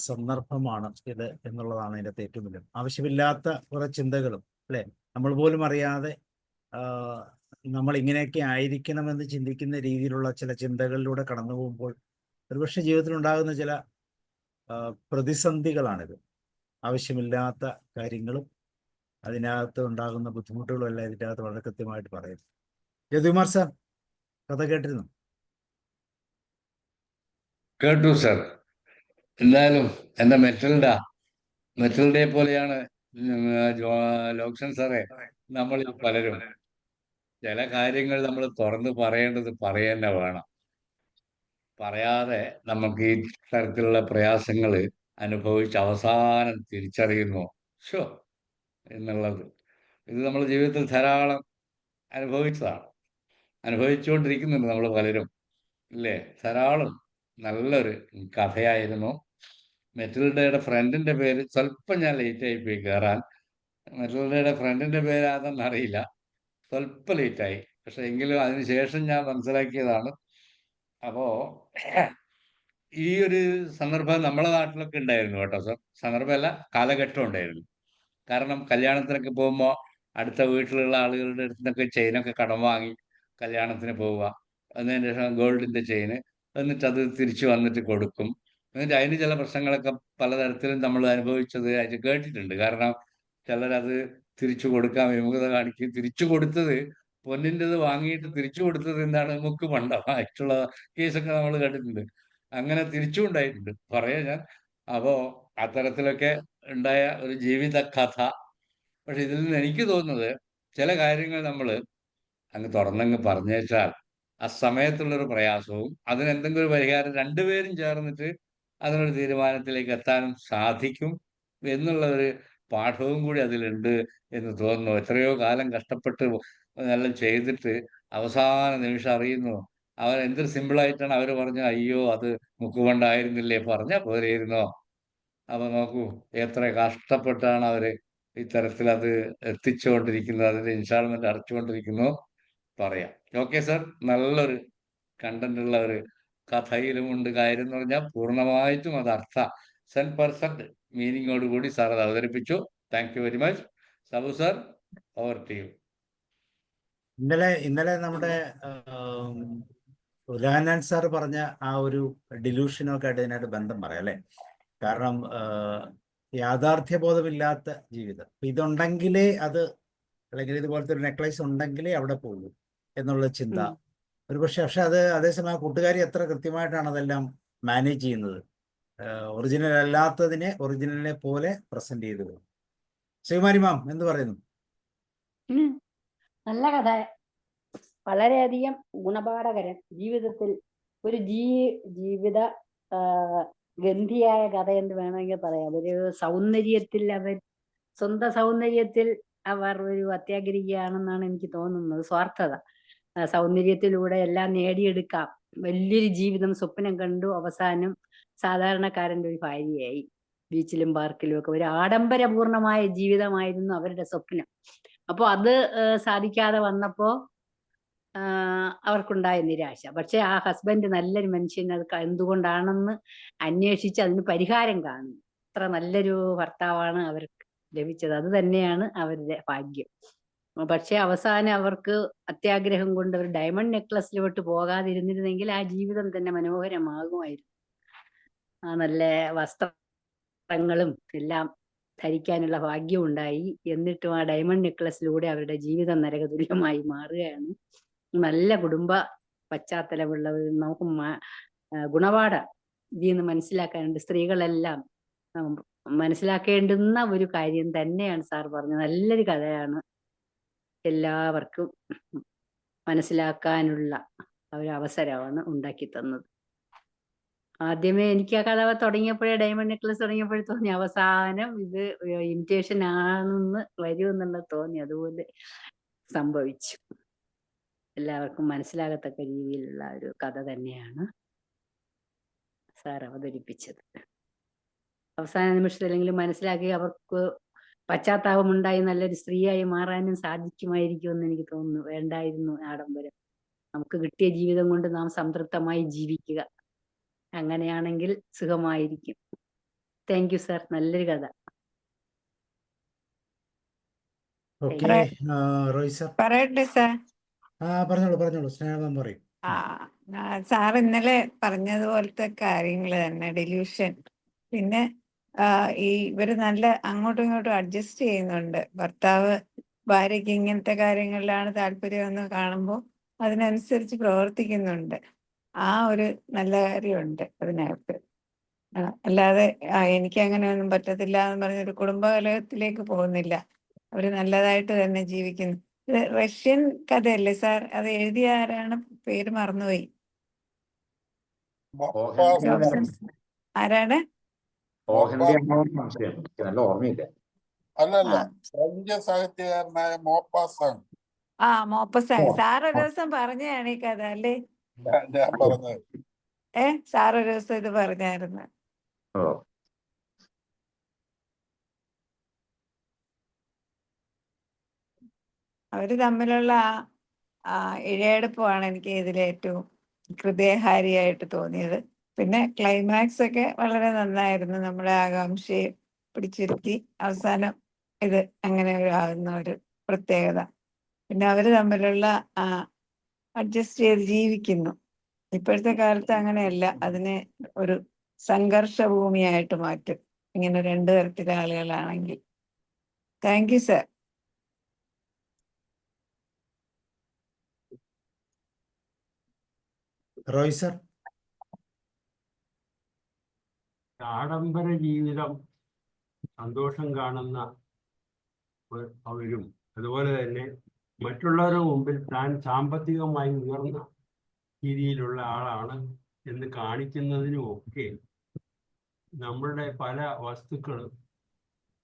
സന്ദർഭമാണ് ഇത് എന്നുള്ളതാണ് ഇതിൻ്റെ ഏറ്റവും വലിയ. ആവശ്യമില്ലാത്ത കുറേ ചിന്തകളും അല്ലേ, നമ്മൾ പോലും അറിയാതെ നമ്മൾ ഇങ്ങനെയൊക്കെ ആയിരിക്കണമെന്ന് ചിന്തിക്കുന്ന രീതിയിലുള്ള ചില ചിന്തകളിലൂടെ കടന്നു പോകുമ്പോൾ ഒരുപക്ഷെ ജീവിതത്തിൽ ഉണ്ടാകുന്ന ചില പ്രതിസന്ധികളാണിത്. ആവശ്യമില്ലാത്ത കാര്യങ്ങളും അതിനകത്ത് ഉണ്ടാകുന്ന ബുദ്ധിമുട്ടുകളും എല്ലാം ഇതിൻ്റെ അകത്ത് വളരെ കൃത്യമായിട്ട് പറയുന്നു. യദുകുമാർ സാർ, കഥ കേട്ടിരുന്നു? കേട്ടു സർ. എന്തായാലും എൻ്റെ മെറ്റൽഡയെ പോലെയാണ് ലോക്സൻ സാറേ നമ്മളിൽ പലരും. ചില കാര്യങ്ങൾ നമ്മൾ തുറന്ന് പറയേണ്ടത് തന്നെ വേണം. പറയാതെ നമുക്ക് ഈ തരത്തിലുള്ള പ്രയാസങ്ങൾ അനുഭവിച്ച് അവസാനം തിരിച്ചറിയുന്നു ഷോ എന്നുള്ളത്. ഇത് നമ്മൾ ജീവിതത്തിൽ ധാരാളം അനുഭവിച്ചുകൊണ്ടിരിക്കുന്നുണ്ട് നമ്മൾ പലരും, ഇല്ലേ? ധാരാളം നല്ലൊരു കഥയായിരുന്നു. മെറ്റിൽഡയുടെ ഫ്രണ്ടിന്റെ പേര് സ്വല്പം ഞാൻ ലേറ്റായി പോയി കയറാൻ. മെറ്റിൽഡയുടെ ഫ്രണ്ടിന്റെ പേര് അതെന്ന് അറിയില്ല, സ്വല്പം ലേറ്റായി. പക്ഷെ എങ്കിലും അതിനുശേഷം ഞാൻ മനസ്സിലാക്കിയതാണ്. അപ്പോ ഈ ഒരു സന്ദർഭം നമ്മളെ നാട്ടിലൊക്കെ ഉണ്ടായിരുന്നു കേട്ടോ സർ. സന്ദർഭമല്ല, കാലഘട്ടം ഉണ്ടായിരുന്നു. കാരണം കല്യാണത്തിനൊക്കെ പോകുമ്പോൾ അടുത്ത വീട്ടിലുള്ള ആളുകളുടെ അടുത്ത് നിന്നൊക്കെ ചെയിനൊക്കെ കടം വാങ്ങി കല്യാണത്തിന് പോവുക. അതിന് ശേഷം ഗോൾഡിന്റെ ചെയിന്, എന്നിട്ട് അത് തിരിച്ചു വന്നിട്ട് കൊടുക്കും. എന്നിട്ട് അതിന് ചില പ്രശ്നങ്ങളൊക്കെ പലതരത്തിലും നമ്മൾ ആയിട്ട് കേട്ടിട്ടുണ്ട്. കാരണം ചിലരത് തിരിച്ചു കൊടുക്കാൻ വിമുഖത കാണിക്കും. തിരിച്ചു കൊടുത്തത് പൊന്നിൻ്റെത് വാങ്ങിയിട്ട് തിരിച്ചു കൊടുത്തത് എന്താണ്, മുക്ക് പണ്ടമായിട്ടുള്ള കേസൊക്കെ നമ്മൾ കേട്ടിട്ടുണ്ട്. അങ്ങനെ തിരിച്ചും ഉണ്ടായിട്ടുണ്ട്, പറയാ ഞാൻ. അപ്പോ അത്തരത്തിലൊക്കെ ഉണ്ടായ ഒരു ജീവിത കഥ. പക്ഷെ ഇതിൽ നിന്ന് എനിക്ക് തോന്നുന്നത് ചില കാര്യങ്ങൾ നമ്മൾ അങ്ങ് തുറന്നങ്ങ് പറഞ്ഞേച്ചാൽ ആ സമയത്തുള്ളൊരു പ്രയാസവും അതിനെന്തെങ്കിലും ഒരു പരിഹാരം രണ്ടുപേരും ചേർന്നിട്ട് അതിനൊരു തീരുമാനത്തിലേക്ക് എത്താനും സാധിക്കും എന്നുള്ള ഒരു പാഠവും കൂടി അതിലുണ്ട് എന്ന് തോന്നുന്നു. എത്രയോ കാലം കഷ്ടപ്പെട്ട് എല്ലാം ചെയ്തിട്ട് അവസാന നിമിഷം അറിയുന്നു അവർ എന്തൊരു സിമ്പിളായിട്ടാണ് അവർ പറഞ്ഞു, അയ്യോ അത് മുക്കുകൊണ്ടായിരുന്നില്ലേ, പറഞ്ഞാൽ പോരെയിരുന്നോ. അപ്പൊ നോക്കൂ എത്ര കഷ്ടപ്പെട്ടാണ് അവര് ഇത്തരത്തിൽ അത് എത്തിച്ചുകൊണ്ടിരിക്കുന്നത്, അതിന്റെ ഇൻസ്റ്റാൾമെന്റ് അടച്ചുകൊണ്ടിരിക്കുന്നു. പറയാം. ഓക്കെ സർ, നല്ലൊരു കണ്ടന്റ് ഉള്ള ഒരു കഥയിലുമുണ്ട് കാര്യം എന്ന് പറഞ്ഞാൽ പൂർണ്ണമായിട്ടും അത് 100% മീനിങ്ങോട് കൂടി സാർ അത് അവതരിപ്പിച്ചു. Thank you very much. Sabu sir, over to you. ഇന്നലെ നമ്മുടെ ഉലാനൻ സാർ പറഞ്ഞ ആ ഒരു ഡിലൂഷനൊക്കെ ആയിട്ട് ഇതിനായിട്ട് ബന്ധം പറയാം അല്ലേ. കാരണം യാഥാർത്ഥ്യബോധമില്ലാത്ത ജീവിതം, ഇതുണ്ടെങ്കിലേ അത്, അല്ലെങ്കിൽ ഇതുപോലത്തെ ഒരു നെക്ലേസ് ഉണ്ടെങ്കിലേ അവിടെ പോകും എന്നുള്ള ചിന്ത ഒരു പക്ഷെ അത് അതേസമയം കൂട്ടുകാരി എത്ര കൃത്യമായിട്ടാണ് അതെല്ലാം മാനേജ് ചെയ്യുന്നത്. ഒറിജിനൽ അല്ലാത്തതിനെ ഒറിജിനലിനെ പോലെ പ്രസന്റ് ചെയ്തു പോകും. ശ്രീകുമാരി മാം എന്ത് പറയുന്നു? നല്ല കഥ, വളരെയധികം ഗുണപാഠകരം. ജീവിതത്തിൽ ഒരു ജീവിത ഗന്ധിയായ കഥ എന്ന് വേണമെങ്കിൽ പറയാം. ഒരു സൗന്ദര്യത്തിൽ സ്വന്തം സൗന്ദര്യത്തിൽ അവർ ഒരു അത്യാഗ്രഹിയാണെന്നാണ് എനിക്ക് തോന്നുന്നത്. സ്വാർത്ഥത, സൗന്ദര്യത്തിലൂടെ എല്ലാം നേടിയെടുക്കാം, വലിയൊരു ജീവിതം സ്വപ്നം കണ്ടു, അവസാനം സാധാരണക്കാരൻ്റെ ഒരു ഭാര്യയായി. ബീച്ചിലും പാർക്കിലും ഒക്കെ ഒരു ആഡംബരപൂർണമായ ജീവിതമായിരുന്നു അവരുടെ സ്വപ്നം. അപ്പൊ അത് സാധിക്കാതെ വന്നപ്പോ അവർക്കുണ്ടായ നിരാശ. പക്ഷെ ആ ഹസ്ബൻഡ് നല്ലൊരു മനുഷ്യൻ, അത് എന്തുകൊണ്ടാണെന്ന് അന്വേഷിച്ച് അതിന് പരിഹാരം കാണും. അത്ര നല്ലൊരു ഭർത്താവാണ് അവർക്ക് ലഭിച്ചത്. അത് തന്നെയാണ് അവരുടെ ഭാഗ്യം. പക്ഷെ അവസാനം അവർക്ക് അത്യാഗ്രഹം കൊണ്ട് ഒരു ഡയമണ്ട് നെക്ലസിലോട്ട് പോകാതിരുന്നിരുന്നെങ്കിൽ ആ ജീവിതം തന്നെ മനോഹരമാകുമായിരുന്നു. ആ നല്ല വസ്ത്രങ്ങളും എല്ലാം ധരിക്കാനുള്ള ഭാഗ്യം ഉണ്ടായി. എന്നിട്ടും ആ ഡയമണ്ട് നെക്ലസിലൂടെ അവരുടെ ജീവിതം നരകതുല്യമായി മാറുകയാണ്. നല്ല കുടുംബ പശ്ചാത്തലമുള്ളവർ നമുക്ക് ഗുണപാഠം ഇതിൽ നിന്ന് മനസ്സിലാക്കാനുണ്ട്. സ്ത്രീകളെല്ലാം മനസ്സിലാക്കേണ്ടുന്ന ഒരു കാര്യം തന്നെയാണ് സാർ പറഞ്ഞത്. നല്ലൊരു കഥയാണ്, എല്ലാവർക്കും മനസ്സിലാക്കാനുള്ള ഒരു അവസരമാണ് ഉണ്ടാക്കി തന്നത്. ആദ്യമേ എനിക്ക് ആ കഥ തുടങ്ങിയപ്പോഴേ, ഡയമണ്ട് നെക്ലസ് തുടങ്ങിയപ്പോഴേ തോന്നി അവസാനം ഇത് ഇമിറ്റേഷൻ ആണെന്ന് വരുമെന്നുള്ളത് തോന്നി. അതുപോലെ സംഭവിച്ചു. എല്ലാവർക്കും മനസ്സിലാകത്തക്ക രീതിയിലുള്ള ഒരു കഥ തന്നെയാണ് സാർ അവതരിപ്പിച്ചത്. അവസാന നിമിഷത്തിലെങ്കിലും മനസ്സിലാക്കി അവർക്ക് പശ്ചാത്താപമുണ്ടായി നല്ലൊരു സ്ത്രീയായി മാറാനും സാധിക്കുമായിരിക്കുമെന്ന് എനിക്ക് തോന്നുന്നു. വേണ്ടായിരുന്നു ആഡംബരം. നമുക്ക് കിട്ടിയ ജീവിതം കൊണ്ട് നാം സംതൃപ്തമായി ജീവിക്കുക. അങ്ങനെയാണെങ്കിൽ സുഖമായിരിക്കും. Thank you sir. നല്ലൊരു കഥ. Okay, Roy sir. പറയട്ടെ സാർ. പറഞ്ഞോളൂ സ്നേഹം പറയും. സാർ ഇന്നലെ പറഞ്ഞതുപോലത്തെ കാര്യങ്ങൾ തന്നെ, ഡെല്യൂഷൻ. പിന്നെ ഇവര് നല്ല അങ്ങോട്ടും ഇങ്ങോട്ടും അഡ്ജസ്റ്റ് ചെയ്യുന്നുണ്ട്. ഭർത്താവ് ഭാര്യയ്ക്ക് ഇങ്ങനത്തെ കാര്യങ്ങളിലാണ് താല്പര്യമെന്ന് കാണുമ്പോൾ അതിനനുസരിച്ച് പ്രവർത്തിക്കുന്നുണ്ട്. ആ ഒരു നല്ല കാര്യമുണ്ട് അതിനകത്ത്. അല്ലാതെ എനിക്ക് അങ്ങനെയൊന്നും പറ്റത്തില്ല എന്ന് പറഞ്ഞൊരു കുടുംബകലഹത്തിലേക്ക് പോകുന്നില്ല. അവര് നല്ലതായിട്ട് തന്നെ ജീവിക്കുന്നു. ഇത് റഷ്യൻ കഥയല്ലേ സാർ? അത് എഴുതിയ ആരാണ്? പേര് മറന്നുപോയി. ആരാണ്? സംശയം, എനിക്ക് നല്ല ഓർമ്മയില്ല. അല്ലല്ല, ഫ്രഞ്ച് സാഹിത്യകാരനായ മോപ്പാസാണ്. മോപ്പസാങ്. സാർ ഒരു ദിവസം പറഞ്ഞതാണ് ഈ കഥ അല്ലേ? ഞാൻ പറഞ്ഞത്. സാർ ഒരു ദിവസം ഇത് പറഞ്ഞായിരുന്നു. അവര് തമ്മിലുള്ള ആ ഇഴയെടുപ്പമാണ് എനിക്ക് ഇതിൽ ഏറ്റവും ഹൃദയഹാരിയായിട്ട് തോന്നിയത്. പിന്നെ ക്ലൈമാക്സ് ഒക്കെ വളരെ നന്നായിരുന്നു. നമ്മുടെ ആകാംക്ഷയെ പിടിച്ചിരുത്തി അവസാനം ഇത് അങ്ങനെ ആകുന്ന ഒരു പ്രത്യേകത. പിന്നെ അവര് തമ്മിലുള്ള അഡ്ജസ്റ്റ് ചെയ്ത് ജീവിക്കുന്നു. ഇപ്പോഴത്തെ കാലത്ത് അങ്ങനെയല്ല, അതിനെ ഒരു സംഘർഷ ഭൂമിയായിട്ട് മാറ്റും ഇങ്ങനെ രണ്ടു തരത്തിലെ ആളുകളാണെങ്കിൽ. Thank you sir. Roy sir. ആഡംബര ജീവിതം സന്തോഷം കാണുന്ന അവരും അതുപോലെ തന്നെ മറ്റുള്ളവരുടെ മുമ്പിൽ താൻ സാമ്പത്തികമായി ഉയർന്ന രീതിയിലുള്ള ആളാണ് എന്ന് കാണിക്കുന്നതിനുമൊക്കെ നമ്മളുടെ പല വസ്തുക്കളും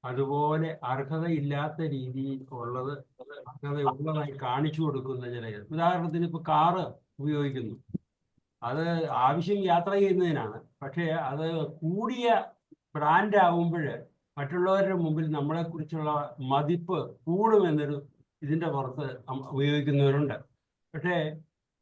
അതുപോലെ അർഹതയില്ലാത്ത രീതിയിൽ അർഹതയുള്ളതായി കാണിച്ചു കൊടുക്കുന്ന ചില, ഉദാഹരണത്തിന് ഇപ്പൊ കാറ് ഉപയോഗിക്കുന്നു, അത് ആവശ്യം യാത്ര ചെയ്യുന്നതിനാണ്. പക്ഷേ അത് കൂടിയ ബ്രാൻഡ് ആവുമ്പോൾ മറ്റുള്ളവരുടെ മുമ്പിൽ നമ്മളെക്കുറിച്ചുള്ള മതിപ്പ് കൂടുമെന്നൊരു ഇതിൻ്റെ പുറത്ത് ഉപയോഗിക്കുന്നവരുണ്ട്. പക്ഷേ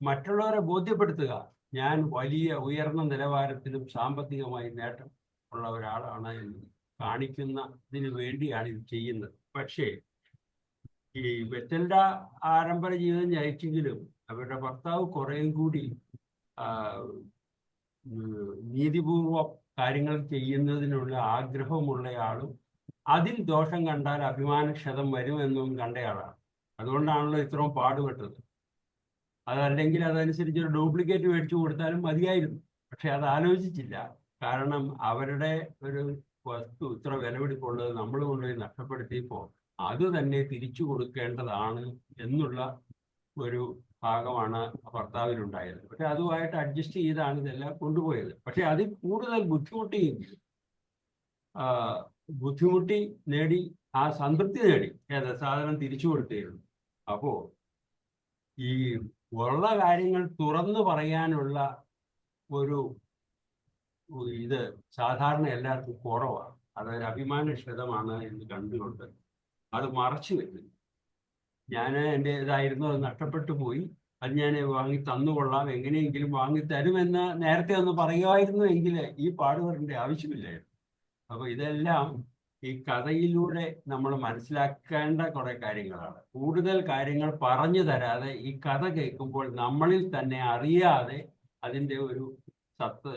മറ്റുള്ളവരെ ബോധ്യപ്പെടുത്തുക, ഞാൻ വലിയ ഉയർന്ന നിലവാരത്തിലും സാമ്പത്തികമായി നേട്ടം ഉള്ള ഒരാളാണ് എന്ന് കാണിക്കുന്നതിന് വേണ്ടിയാണ് ഇത് ചെയ്യുന്നത്. പക്ഷേ ഈ ബെത്തൽഡ ആഡംബര ജീവിതം നയിച്ചെങ്കിലും അവരുടെ ഭർത്താവ് കുറേയും കൂടി നീതിപൂർവം കാര്യങ്ങൾ ചെയ്യുന്നതിനുള്ള ആഗ്രഹമുള്ളയാളും അതിൽ ദോഷം കണ്ടാൽ അഭിമാനക്ഷതം വരുമെന്നും കണ്ടയാളാണ്. അതുകൊണ്ടാണല്ലോ ഇത്രയും പാടുപെട്ടത്. അതല്ലെങ്കിൽ അതനുസരിച്ച് ഒരു ഡ്യൂപ്ലിക്കേറ്റ് മേടിച്ചു കൊടുത്താലും മതിയായിരുന്നു. പക്ഷെ അത് ആലോചിച്ചില്ല. കാരണം അവരുടെ ഒരു വസ്തു ഇത്ര വിലപിടിപ്പുള്ളത് നമ്മൾ കൊണ്ടുപോയി നഷ്ടപ്പെടുത്തിയപ്പോൾ അത് തന്നെ തിരിച്ചു കൊടുക്കേണ്ടതാണ് എന്നുള്ള ഒരു ഭാഗമാണ് ഭർത്താവിനുണ്ടായത്. പക്ഷെ അതുമായിട്ട് അഡ്ജസ്റ്റ് ചെയ്താണ് ഇതെല്ലാം കൊണ്ടുപോയത്. പക്ഷെ അതിൽ കൂടുതൽ ബുദ്ധിമുട്ടി നേടി ആ സംതൃപ്തി നേടി സാധനം തിരിച്ചു കൊടുത്തിരുന്നു. അപ്പോ ഈ ഉള്ള കാര്യങ്ങൾ തുറന്നു പറയാനുള്ള ഒരു ഇത് സാധാരണ എല്ലാവർക്കും കുറവാണ്. അതൊരു അഭിമാനക്ഷതമാണ് എന്ന് കണ്ടുകൊണ്ട് അത് മറച്ചു വെക്കുന്നു. ഞാൻ എൻ്റെതായിരുന്നു, അത് നഷ്ടപ്പെട്ടു പോയി, അത് ഞാൻ വാങ്ങി തന്നുകൊള്ളാം, എങ്ങനെയെങ്കിലും വാങ്ങി തരുമെന്ന് നേരത്തെ ഒന്ന് പറയുമായിരുന്നു എങ്കിൽ ഈ പാടുപെടേണ്ട ആവശ്യമില്ലായിരുന്നു. അപ്പോൾ ഇതെല്ലാം ഈ കഥയിലൂടെ നമ്മൾ മനസ്സിലാക്കേണ്ട കുറെ കാര്യങ്ങളാണ്. കൂടുതൽ കാര്യങ്ങൾ പറഞ്ഞു തരാതെ ഈ കഥ കേൾക്കുമ്പോൾ നമ്മളിൽ തന്നെ അറിയാതെ അതിൻ്റെ ഒരു സത്ത്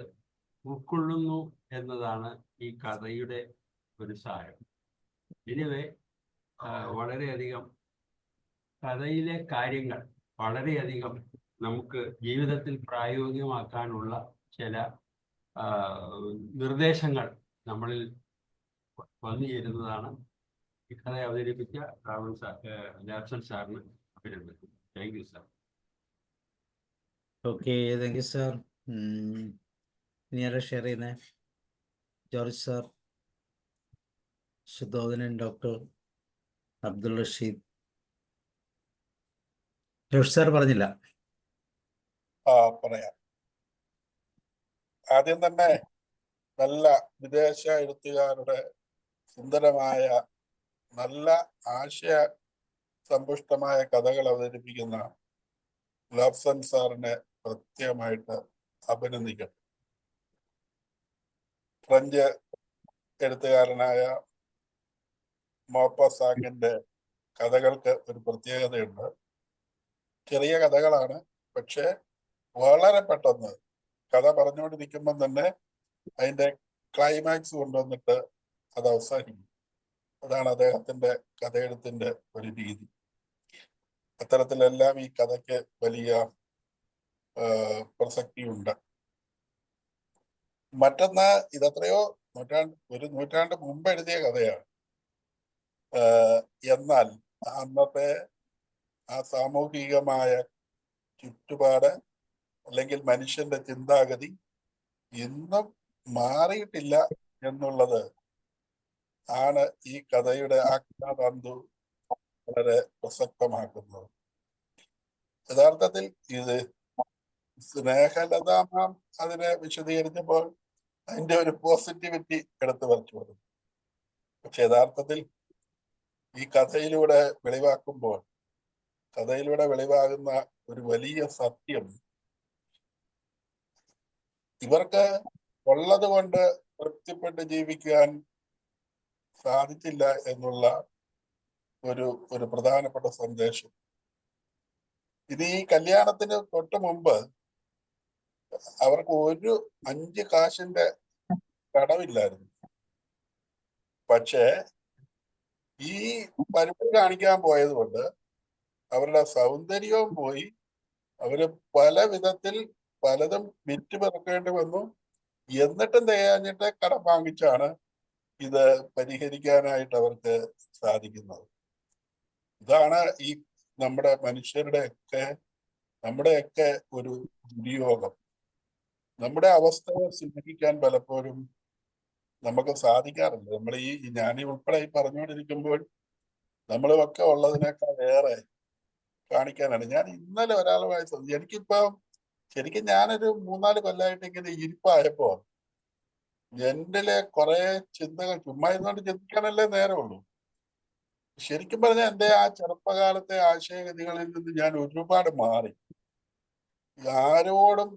ഉൾക്കൊള്ളുന്നു എന്നതാണ് ഈ കഥയുടെ ഒരു സാരം. എനിവേ, വളരെയധികം കഥയിലെ കാര്യങ്ങൾ വളരെയധികം നമുക്ക് ജീവിതത്തിൽ പ്രായോഗികമാക്കാനുള്ള ചില നിർദ്ദേശങ്ങൾ നമ്മളിൽ വന്നു ചേരുന്നതാണ്. ഈ കഥ അവതരിപ്പിച്ച ലാബ്സൺ സാറിന് അഭിനന്ദനം. Thank you sir. Okay, thank you sir. ഇനി ആരാ ഷെയർ ചെയ്യുന്നേ? George sir, Sudhodhanan, doctor Abdul Rasheed. George sir പറഞ്ഞില്ല. പറയാം. ആദ്യം തന്നെ നല്ല വിദേശ എഴുത്തുകാരുടെ സുന്ദരമായ നല്ല ആശയ സമ്പുഷ്ടമായ കഥകൾ അവതരിപ്പിക്കുന്ന ലോബ്സൺ സാറിനെ പ്രത്യേകമായിട്ട് അഭിനന്ദിക്കണം. ഫ്രഞ്ച് എഴുത്തുകാരനായ മോപ്പസാങ്ങിന്റെ കഥകൾക്ക് ഒരു പ്രത്യേകതയുണ്ട്. ചെറിയ കഥകളാണ്, പക്ഷെ വളരെ പെട്ടെന്ന് കഥ പറഞ്ഞുകൊണ്ടിരിക്കുമ്പം തന്നെ അതിന്റെ ക്ലൈമാക്സ് കൊണ്ടുവന്നിട്ട് അത് അവസാനിക്കും. അതാണ് അദ്ദേഹത്തിന്റെ കഥയെഴുത്തിന്റെ ഒരു രീതി. അത്തരത്തിലെല്ലാം ഈ കഥയ്ക്ക് വലിയ പ്രസക്തിയുണ്ട്. മറ്റൊന്ന്, ഇതെത്രയോ ഒരു നൂറ്റാണ്ട് മുമ്പ് എഴുതിയ കഥയാണ്. എന്നാൽ അന്നത്തെ ആ സാമൂഹികമായ ചുറ്റുപാട് അല്ലെങ്കിൽ മനുഷ്യന്റെ ചിന്താഗതി ഇന്നും മാറിയിട്ടില്ല എന്നുള്ളത് ആണ് ഈ കഥയുടെ ആഖ്യാതാന്തു വളരെ പ്രസക്തമാക്കുന്നത്. യഥാർത്ഥത്തിൽ ഇത് സ്നേഹലതാമാം അതിനെ വിശദീകരിച്ചപ്പോൾ അതിന്റെ ഒരു പോസിറ്റിവിറ്റി എടുത്തു വരച്ചു വന്നു. പക്ഷെ യഥാർത്ഥത്തിൽ ഈ കഥയിലൂടെ വെളിവാകുന്ന ഒരു വലിയ സത്യം, ഇവർക്ക് ഉള്ളത് കൊണ്ട് തൃപ്തിപ്പെട്ട് ജീവിക്കാൻ സാധിച്ചില്ല എന്നുള്ള ഒരു പ്രധാനപ്പെട്ട സന്ദേശം. ഇത് ഈ കല്യാണത്തിന് തൊട്ട് മുമ്പ് അവർക്ക് 5 കാശിന്റെ കടമില്ലായിരുന്നു. പക്ഷേ ഈ പരിപാടി കാണിക്കാൻ പോയത് കൊണ്ട് അവരുടെ സൗന്ദര്യവും പോയി. അവര് പല വിധത്തിൽ പലതും വിറ്റ് പെറുക്കേണ്ടി വന്നു. എന്നിട്ടും തികയാഞ്ഞിട്ട് കടം വാങ്ങിച്ചാണ് ഇത് പരിഹരിക്കാനായിട്ട് അവർക്ക് സാധിക്കുന്നത്. ഇതാണ് ഈ നമ്മുടെയൊക്കെ ഒരു ദുര്യോഗം. നമ്മുടെ അവസ്ഥയെ സ്നേഹിക്കാൻ പലപ്പോഴും നമുക്ക് സാധിക്കാറില്ല. നമ്മൾ ഞാനീ ഉൾപ്പെടെ പറഞ്ഞുകൊണ്ടിരിക്കുമ്പോൾ നമ്മളൊക്കെ ഉള്ളതിനേക്കാൾ ഏറെ കാണിക്കാനാണ്. ഞാൻ ഇന്നലെ ഒരാളുമായി എനിക്കിപ്പം ശരിക്കും ഞാനൊരു 3-4 കൊല്ലമായിട്ട് ഇങ്ങനെ ഇരിപ്പായപ്പോ എന്നിലെ കുറെ ചിന്തകൾ ചുമ്മാ ഇരുന്നോണ്ട് ചിന്തിക്കാനല്ലേ നേരമുള്ളൂ. ശരിക്കും പറഞ്ഞാൽ എൻ്റെ ആ ചെറുപ്പകാലത്തെ ആശയഗതികളിൽ നിന്ന് ഞാൻ ഒരുപാട് മാറി. ആരോടും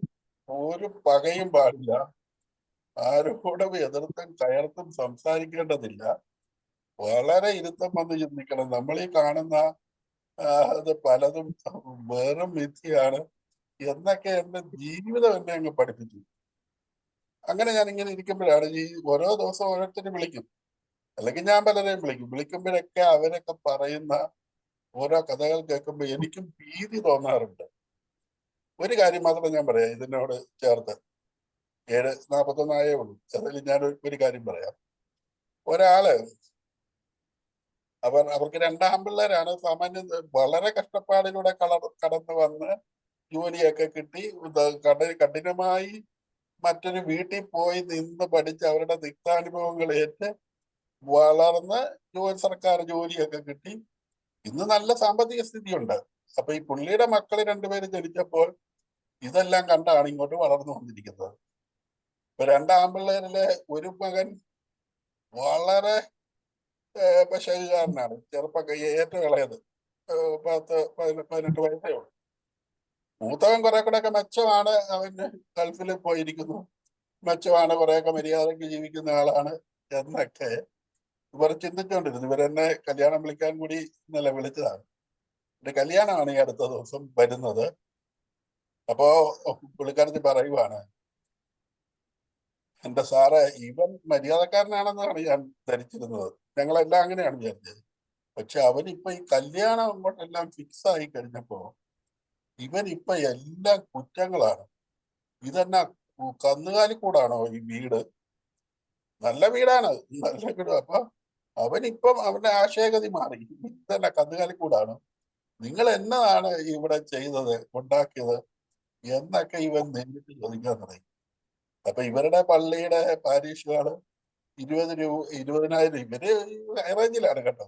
ഒരു പകയും പാടില്ല, ആരോടും എതിർത്തും കയർത്തും സംസാരിക്കേണ്ടതില്ല. വളരെ ഇരുത്തം വന്ന് ചിന്തിക്കണം. നമ്മൾ ഈ കാണുന്ന അത് പലതും വെറും മിഥ്യയാണ് എന്നൊക്കെ എൻ്റെ ജീവിതം എന്നെ അങ്ങ് പഠിപ്പിച്ചു. അങ്ങനെ ഞാൻ ഇങ്ങനെ ഇരിക്കുമ്പോഴാണ് ഈ ഓരോ ദിവസം ഓരോരുത്തരും വിളിക്കും, അല്ലെങ്കിൽ ഞാൻ പലരെയും വിളിക്കുമ്പോഴൊക്കെ അവരൊക്കെ പറയുന്ന ഓരോ കഥകൾ കേൾക്കുമ്പോൾ എനിക്കും ഭീതി തോന്നാറുണ്ട്. ഒരു കാര്യം മാത്രം ഞാൻ പറയാം ഇതിനോട് ചേർത്ത്. 7:41 ആയേ ഉള്ളൂ. അതിൽ ഞാൻ ഒരു കാര്യം പറയാം. ഒരാള് അവർക്ക് 2 ആൺപിള്ളേരാണ്. സാമാന്യം വളരെ കഷ്ടപ്പാടിലൂടെ കടന്നു വന്ന് ജോലിയൊക്കെ കിട്ടി കഠിനമായി മറ്റൊരു വീട്ടിൽ പോയി നിന്ന് പഠിച്ച് അവരുടെ തിക്താനുഭവങ്ങൾ ഏറ്റ് വളർന്ന് സർക്കാർ ജോലിയൊക്കെ കിട്ടി. ഇന്ന് നല്ല സാമ്പത്തിക സ്ഥിതിയുണ്ട്. അപ്പൊ ഈ പുള്ളിയുടെ മക്കള് 2 പേര് ജനിച്ചപ്പോൾ ഇതെല്ലാം കണ്ടാണ് ഇങ്ങോട്ട് വളർന്നു വന്നിരിക്കുന്നത്. ഇപ്പൊ 2 ആൺപിള്ളേരിലെ ഒരു മകൻ വളരെ പശകുകാരനാണ്. ഏറ്റവും ഇളയത് 10-18 വയസ്സേ ഉള്ളൂ. മൂത്തവൻ കുറെ കൂടെയൊക്കെ മെച്ചമാണ്. അവന് ഗൾഫിൽ പോയിരിക്കുന്നു, മെച്ചമാണ്, കുറെയൊക്കെ മര്യാദയ്ക്ക് ജീവിക്കുന്ന ആളാണ് എന്നൊക്കെ ഇവർ ചിന്തിച്ചുകൊണ്ടിരുന്നു. ഇവരെന്നെ കല്യാണം വിളിക്കാൻ കൂടി ഇന്നലെ വിളിച്ചതാണ്. എന്റെ കല്യാണമാണ് ഈ അടുത്ത ദിവസം വരുന്നത്. അപ്പോ പുള്ളിക്കാരത്തി പറയുവാണ്, എന്റെ സാറ് ഇവൻ മര്യാദക്കാരനാണെന്നാണ് ഞാൻ ധരിച്ചിരുന്നത്, ഞങ്ങളെല്ലാം അങ്ങനെയാണ് വിചാരിച്ചത്. പക്ഷെ അവനിപ്പൊ ഈ കല്യാണം അങ്ങോട്ടെല്ലാം ഫിക്സ് ആയി കഴിഞ്ഞപ്പോ ഇവനിപ്പൊ എല്ലാം കുറ്റങ്ങളാണ്. ഇതെന്നാ കന്നുകാലിക്കൂടാണോ ഈ വീട്? നല്ല വീടാണ്, നല്ല വീട്. അപ്പൊ അവനിപ്പം അവന്റെ ആശയഗതി മാറി. ഇതല്ല കന്നുകാലിക്കൂടാണ്, നിങ്ങൾ എന്നതാണ് ഇവിടെ ചെയ്തത്, ഉണ്ടാക്കിയത് എന്നൊക്കെ ഇവൻ നേരിട്ട് ചോദിക്കാൻ തുടങ്ങി. അപ്പൊ ഇവരുടെ പള്ളിയുടെ പാരീഷുകാര് 20,000 ഇവര് ഹൈറേഞ്ചിലാണ് കേട്ടോ.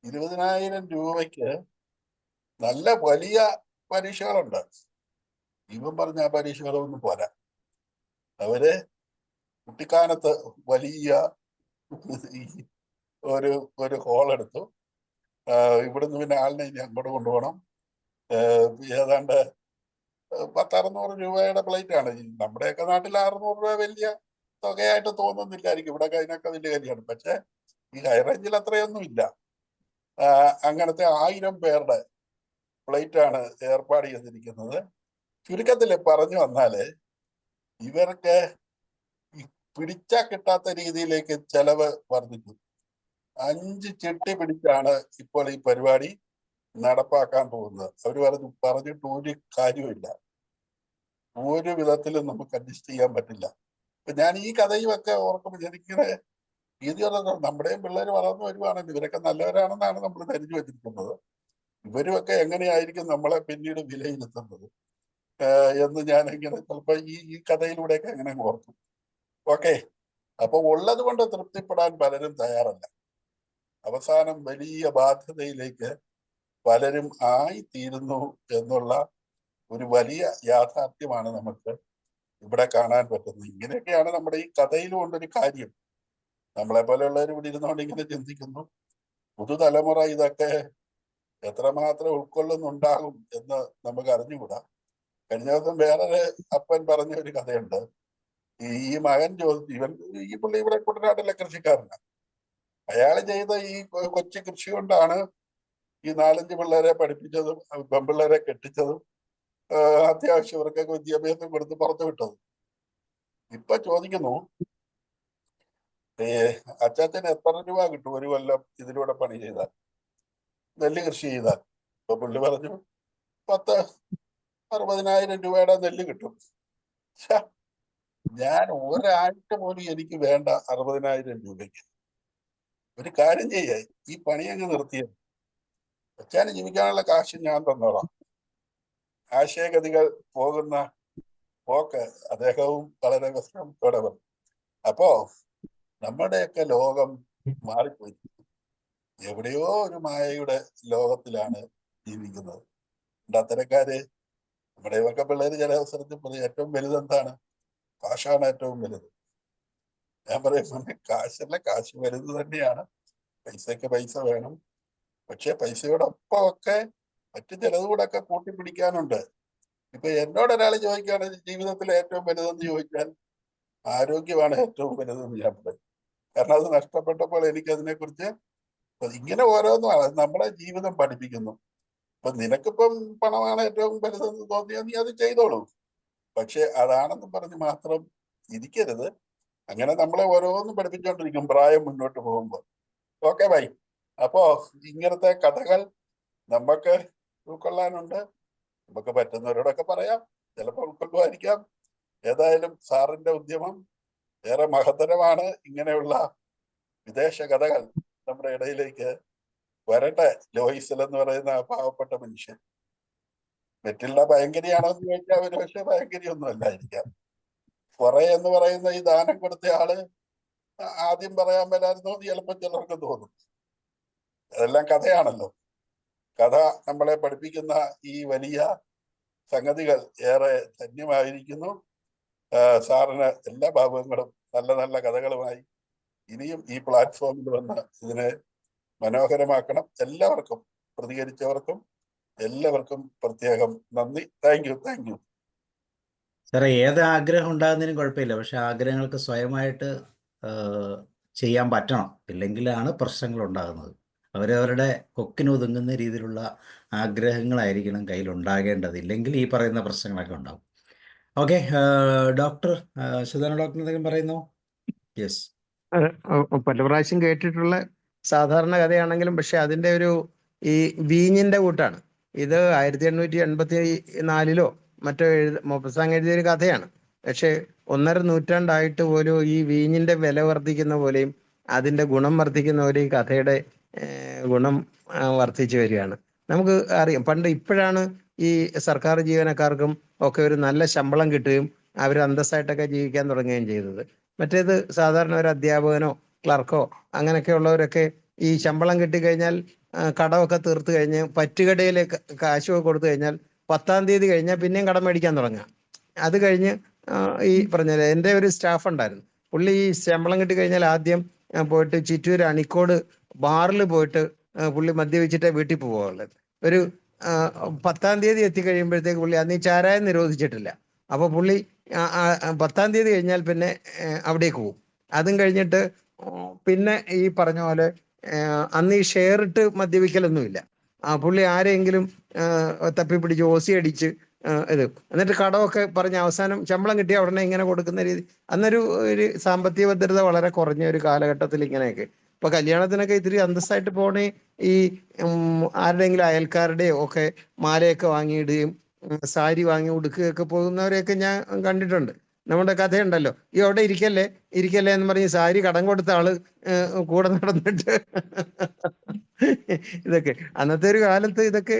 20,000 രൂപയ്ക്ക് നല്ല വലിയ പരീക്ഷകളുണ്ട്. ഇവൻ പറഞ്ഞ ആ പരീക്ഷകളൊന്നും പോരാ. അവര് കുട്ടിക്കാനത്ത് വലിയ ഒരു ഒരു ഹോൾ എടുത്തു. ഇവിടുന്ന് പിന്നെ ആളിനെ ഇനി അങ്ങോട്ട് കൊണ്ടുപോകണം. ഏതാണ്ട് 600 രൂപയുടെ പ്ലേറ്റ് ആണ്. നമ്മുടെയൊക്കെ നാട്ടിൽ 600 രൂപ വലിയ തുകയായിട്ട് തോന്നുന്നില്ലായിരിക്കും. ഇവിടെ അതിനൊക്കെ വലിയ കാര്യമാണ്. പക്ഷെ ഈ ഹൈറേഞ്ചിൽ അത്രയൊന്നും ഇല്ല. അങ്ങനത്തെ 1000 പേരുടെ പ്ലേറ്റ് ആണ് ഏർപ്പാട് ചെയ്തിരിക്കുന്നത്. ചുരുക്കത്തിൽ പറഞ്ഞു വന്നാല് ഇവർക്ക് പിടിച്ചാൽ കിട്ടാത്ത രീതിയിലേക്ക് ചെലവ് വർദ്ധിച്ചു. 5 ചിട്ടി പിടിച്ചാണ് ഇപ്പോൾ ഈ പരിപാടി നടപ്പാക്കാൻ പോകുന്നത്. അവര് പറഞ്ഞിട്ട് ഒരു കാര്യമില്ല. ഒരു വിധത്തിലും നമുക്ക് അഡ്ജസ്റ്റ് ചെയ്യാൻ പറ്റില്ല. ഇപ്പൊ ഞാൻ ഈ കഥയും ഒക്കെ ഓർക്കുമ്പോൾ എനിക്കിങ്ങനെ രീതി നമ്മുടെയും പിള്ളേർ വളർന്നു വരുവാണെങ്കിൽ ഇവരൊക്കെ നല്ലവരാണെന്നാണ് നമ്മൾ ധരിച്ചു വെച്ചിരിക്കുന്നത്. ഇവരുമൊക്കെ എങ്ങനെയായിരിക്കും നമ്മളെ പിന്നീട് വിലയിരുത്തുന്നത് എന്ന് ഞാൻ ഇങ്ങനെ ചിലപ്പോ ഈ കഥയിലൂടെയൊക്കെ എങ്ങനെ ഓർക്കും. ഓക്കെ, അപ്പൊ ഉള്ളത് കൊണ്ട് തൃപ്തിപ്പെടാൻ പലരും തയ്യാറല്ല. അവസാനം വലിയ ബാധ്യതയിലേക്ക് പലരും ആയിത്തീരുന്നു എന്നുള്ള ഒരു വലിയ യാഥാർത്ഥ്യമാണ് നമുക്ക് ഇവിടെ കാണാൻ പറ്റുന്നത്. ഇങ്ങനെയൊക്കെയാണ് നമ്മുടെ ഈ കഥയിലും കൊണ്ടൊരു കാര്യം. നമ്മളെ പോലെയുള്ളവർ ഇവിടെ ഇരുന്നുകൊണ്ട് ഇങ്ങനെ ചിന്തിക്കുന്നു. പുതുതലമുറ ഇതൊക്കെ എത്രമാത്രം ഉൾക്കൊള്ളുന്നുണ്ടാകും എന്ന് നമുക്ക് അറിഞ്ഞുകൂടാ. കഴിഞ്ഞ ദിവസം വേറൊരു അപ്പൻ പറഞ്ഞ ഒരു കഥയുണ്ട്. ഈ മകൻ ഈ പുള്ളി ഇവിടെ കുട്ടനാട്ടിലെ കൃഷിക്കാരനാണ്. അയാൾ ചെയ്ത ഈ കൊച്ചു കൃഷി കൊണ്ടാണ് ഈ 4-5 പിള്ളേരെ പഠിപ്പിച്ചതും പെൺപിള്ളേരെ കെട്ടിച്ചതും അത്യാവശ്യം ഇവർക്കൊക്കെ വിദ്യാഭ്യാസം കൊടുത്ത് പുറത്തു വിട്ടതും. ഇപ്പൊ ചോദിക്കുന്നു, അച്ചാച്ചന് എത്ര രൂപ കിട്ടും ഒരു കൊല്ലം ഇതിലൂടെ പണി ചെയ്താൽ, നെല്ല് കൃഷി ചെയ്താൽ? ഇപ്പൊ പുള്ളി പറഞ്ഞു 10-60,000 രൂപയുടെ നെല്ല് കിട്ടും. ഞാൻ ഒരാഴ്ച പോലും എനിക്ക് വേണ്ട 60,000 രൂപയ്ക്ക്. ഒരു കാര്യം ചെയ്യേ, ഈ പണി അങ്ങ് നിർത്തിയത്. അച്ഛന് ജീവിക്കാനുള്ള കാശ് ഞാൻ തന്നോളാം. ആശയഗതികൾ പോകുന്ന പോക്ക് അദ്ദേഹവും വളരെ വിശ്രമത്തോടെ വന്നു. അപ്പോ നമ്മുടെയൊക്കെ ലോകം മാറിപ്പോയി. എവിടെയോ ഒരു മായയുടെ ലോകത്തിലാണ് ജീവിക്കുന്നത്. അത്തരക്കാര് നമ്മുടെ ഇവർക്ക് പിള്ളേര് ചില അവസരത്തിൽ പറയും ഏറ്റവും വലുതെന്താണ്? കാശാണ് ഏറ്റവും വലുത്. ഞാൻ പറയും കാശല്ല, കാശ് വലുത് തന്നെയാണ്. പൈസക്ക് പൈസ വേണം. പക്ഷെ പൈസയോടൊപ്പം ഒക്കെ മറ്റു ചിലതുകൂടെ ഒക്കെ കൂട്ടിപ്പിടിക്കാനുണ്ട്. ഇപ്പൊ എന്നോട് ഒരാൾ ചോദിക്കുകയാണ് ജീവിതത്തിൽ ഏറ്റവും വലുതെന്ന് ചോദിച്ചാൽ ആരോഗ്യമാണ് ഏറ്റവും വലുതെന്ന് ഞാൻ പറയും. കാരണം അത് നഷ്ടപ്പെട്ടപ്പോൾ എനിക്ക് അതിനെക്കുറിച്ച് ഇങ്ങനെ ഓരോന്നുമാണ് നമ്മുടെ ജീവിതം പഠിപ്പിക്കുന്നു. ഇപ്പൊ നിനക്കിപ്പം പണമാണ് ഏറ്റവും വലുതെന്ന് തോന്നിയാൽ നീ അത് ചെയ്തോളൂ. പക്ഷെ അതാണെന്ന് പറഞ്ഞ് മാത്രം ഇരിക്കരുത്. അങ്ങനെ നമ്മളെ ഓരോന്നും പഠിപ്പിച്ചുകൊണ്ടിരിക്കും പ്രായം മുന്നോട്ട് പോകുമ്പോൾ. Okay bye. അപ്പോ ഇങ്ങനത്തെ കഥകൾ നമുക്ക് ഉൾക്കൊള്ളാനുണ്ട്. നമുക്ക് പറ്റുന്നവരോടൊക്കെ പറയാം, ചിലപ്പോൾ ഉൾക്കൊള്ളുമായിരിക്കാം. ഏതായാലും സാറിന്റെ ഉദ്യമം ഏറെ മഹത്തരമാണ്. ഇങ്ങനെയുള്ള വിദേശ കഥകൾ നമ്മുടെ ഇടയിലേക്ക് വരട്ടെ. ലോയിസൽ എന്ന് പറയുന്ന പാവപ്പെട്ട മനുഷ്യൻ. മെറ്റിൽഡ ഭയങ്കരിയാണോ എന്ന് ചോദിച്ചാൽ ഒരു പക്ഷേ ഭയങ്കരിയൊന്നും അല്ലായിരിക്കാം. കുറെ എന്ന് പറയുന്ന ഈ ദാനം കൊടുത്ത ആള് ആദ്യം പറയാൻ വരാമെന്ന് ചിലപ്പോൾ ചിലർക്ക് തോന്നും. അതെല്ലാം കഥയാണല്ലോ. കഥ നമ്മളെ പഠിപ്പിക്കുന്ന ഈ വലിയ സംഗതികൾ ഏറെ ധന്യമായിരിക്കുന്നു. സാറിന് എല്ലാ ഭാഗങ്ങളും നല്ല നല്ല കഥകളുമായി ഇനിയും ഈ പ്ലാറ്റ്ഫോമിൽ വന്ന് ഇതിനെ മനോഹരമാക്കണം. എല്ലാവർക്കും, പ്രതികരിച്ചവർക്കും എല്ലാവർക്കും പ്രത്യേകം നന്ദി. Thank you. സാറേ, ഏത് ആഗ്രഹം ഉണ്ടാകുന്നതിനും കുഴപ്പമില്ല. പക്ഷെ ആഗ്രഹങ്ങൾക്ക് സ്വയമായിട്ട് ചെയ്യാൻ പറ്റണം. ഇല്ലെങ്കിലാണ് പ്രശ്നങ്ങൾ ഉണ്ടാകുന്നത്. അവരവരുടെ കൊക്കിന് ഒതുങ്ങുന്ന രീതിയിലുള്ള ആഗ്രഹങ്ങളായിരിക്കണം കയ്യിലുണ്ടാകേണ്ടത്. ഇല്ലെങ്കിൽ ഈ പറയുന്ന പ്രശ്നങ്ങളൊക്കെ ഉണ്ടാകും. ഓക്കെ, ഡോക്ടർ സുധാന ഡോക്ടർ എന്തെങ്കിലും പറയുന്നു? യെസ്. പല പ്രാവശ്യം കേട്ടിട്ടുള്ള സാധാരണ കഥയാണെങ്കിലും പക്ഷെ അതിന്റെ ഒരു ഈ വീഞ്ഞിന്റെ കൂട്ടാണ് ഇത്. 1884 മറ്റോ മൊപ്പസാങ് എഴുതിയൊരു കഥയാണ്. പക്ഷെ 1.5 നൂറ്റാണ്ടായിട്ട് പോലും ഈ വീഞ്ഞിന്റെ വില വർദ്ധിക്കുന്ന പോലെയും അതിന്റെ ഗുണം വർദ്ധിക്കുന്ന പോലെയും ഈ കഥയുടെ ഗുണം വർദ്ധിച്ചു വരികയാണ്. നമുക്ക് അറിയാം, പണ്ട് ഇപ്പോഴാണ് ഈ സർക്കാർ ജീവനക്കാർക്കും ഒക്കെ ഒരു നല്ല ശമ്പളം കിട്ടുകയും അവർ അന്തസ്സായിട്ടൊക്കെ ജീവിക്കാൻ തുടങ്ങുകയും ചെയ്തത്. മറ്റേത് സാധാരണ ഒരു അധ്യാപകനോ ക്ലർക്കോ അങ്ങനെയൊക്കെ ഉള്ളവരൊക്കെ ഈ ശമ്പളം കിട്ടിക്കഴിഞ്ഞാൽ കടമൊക്കെ തീർത്ത് കഴിഞ്ഞ് പറ്റുകടയിൽ കാശൊക്കെ കൊടുത്തു കഴിഞ്ഞാൽ 10-ാം തീയതി കഴിഞ്ഞാൽ പിന്നെയും കടം മേടിക്കാൻ തുടങ്ങുക. അത് കഴിഞ്ഞ് ഈ പറഞ്ഞ എൻ്റെ ഒരു സ്റ്റാഫ് ഉണ്ടായിരുന്നു. പുള്ളി ഈ ശമ്പളം കിട്ടിക്കഴിഞ്ഞാൽ ആദ്യം പോയിട്ട് ചിറ്റൂർ അണിക്കോട് ബാറിൽ പോയിട്ട് പുള്ളി മദ്യപിച്ചിട്ടേ വീട്ടിൽ പോവുകയുള്ളത്. ഒരു 10-ാം തീയതി എത്തിക്കഴിയുമ്പോഴത്തേക്ക് പുള്ളി അന്ന് ഈ ചാരായം നിരോധിച്ചിട്ടില്ല. അപ്പോൾ പുള്ളി 10-ാം തീയതി കഴിഞ്ഞാൽ പിന്നെ അവിടേക്ക് പോകും. അതും കഴിഞ്ഞിട്ട് പിന്നെ ഈ പറഞ്ഞ പോലെ അന്ന് ഈ ഷെയർ ഇട്ട് മദ്യപിക്കലൊന്നുമില്ല. പുള്ളി ആരെങ്കിലും തപ്പിപ്പിടിച്ച് ഓസി അടിച്ച് ഇത് എന്നിട്ട് കടമൊക്കെ പറഞ്ഞ് അവസാനം ശമ്പളം കിട്ടിയ ഉടനെ ഇങ്ങനെ കൊടുക്കുന്ന രീതി. അന്നൊരു സാമ്പത്തിക ഭദ്രത വളരെ കുറഞ്ഞ ഒരു കാലഘട്ടത്തിൽ ഇങ്ങനെയൊക്കെ. ഇപ്പൊ കല്യാണത്തിനൊക്കെ ഇത്തിരി അന്തസ്സായിട്ട് പോണേ ഈ ആരുടെയെങ്കിലും അയൽക്കാരുടെയോ ഒക്കെ മാലയൊക്കെ വാങ്ങിയിടുകയും സാരി വാങ്ങി ഉടുക്കുകയൊക്കെ പോകുന്നവരെയൊക്കെ ഞാൻ കണ്ടിട്ടുണ്ട്. നമ്മുടെ കഥയുണ്ടല്ലോ, ഈ അവിടെ ഇരിക്കല്ലേ എന്ന് പറഞ്ഞ് സാരി കടം കൊടുത്ത ആള് കൂടെ നടന്നിട്ട് ഇതൊക്കെ അന്നത്തെ ഒരു കാലത്ത് ഇതൊക്കെ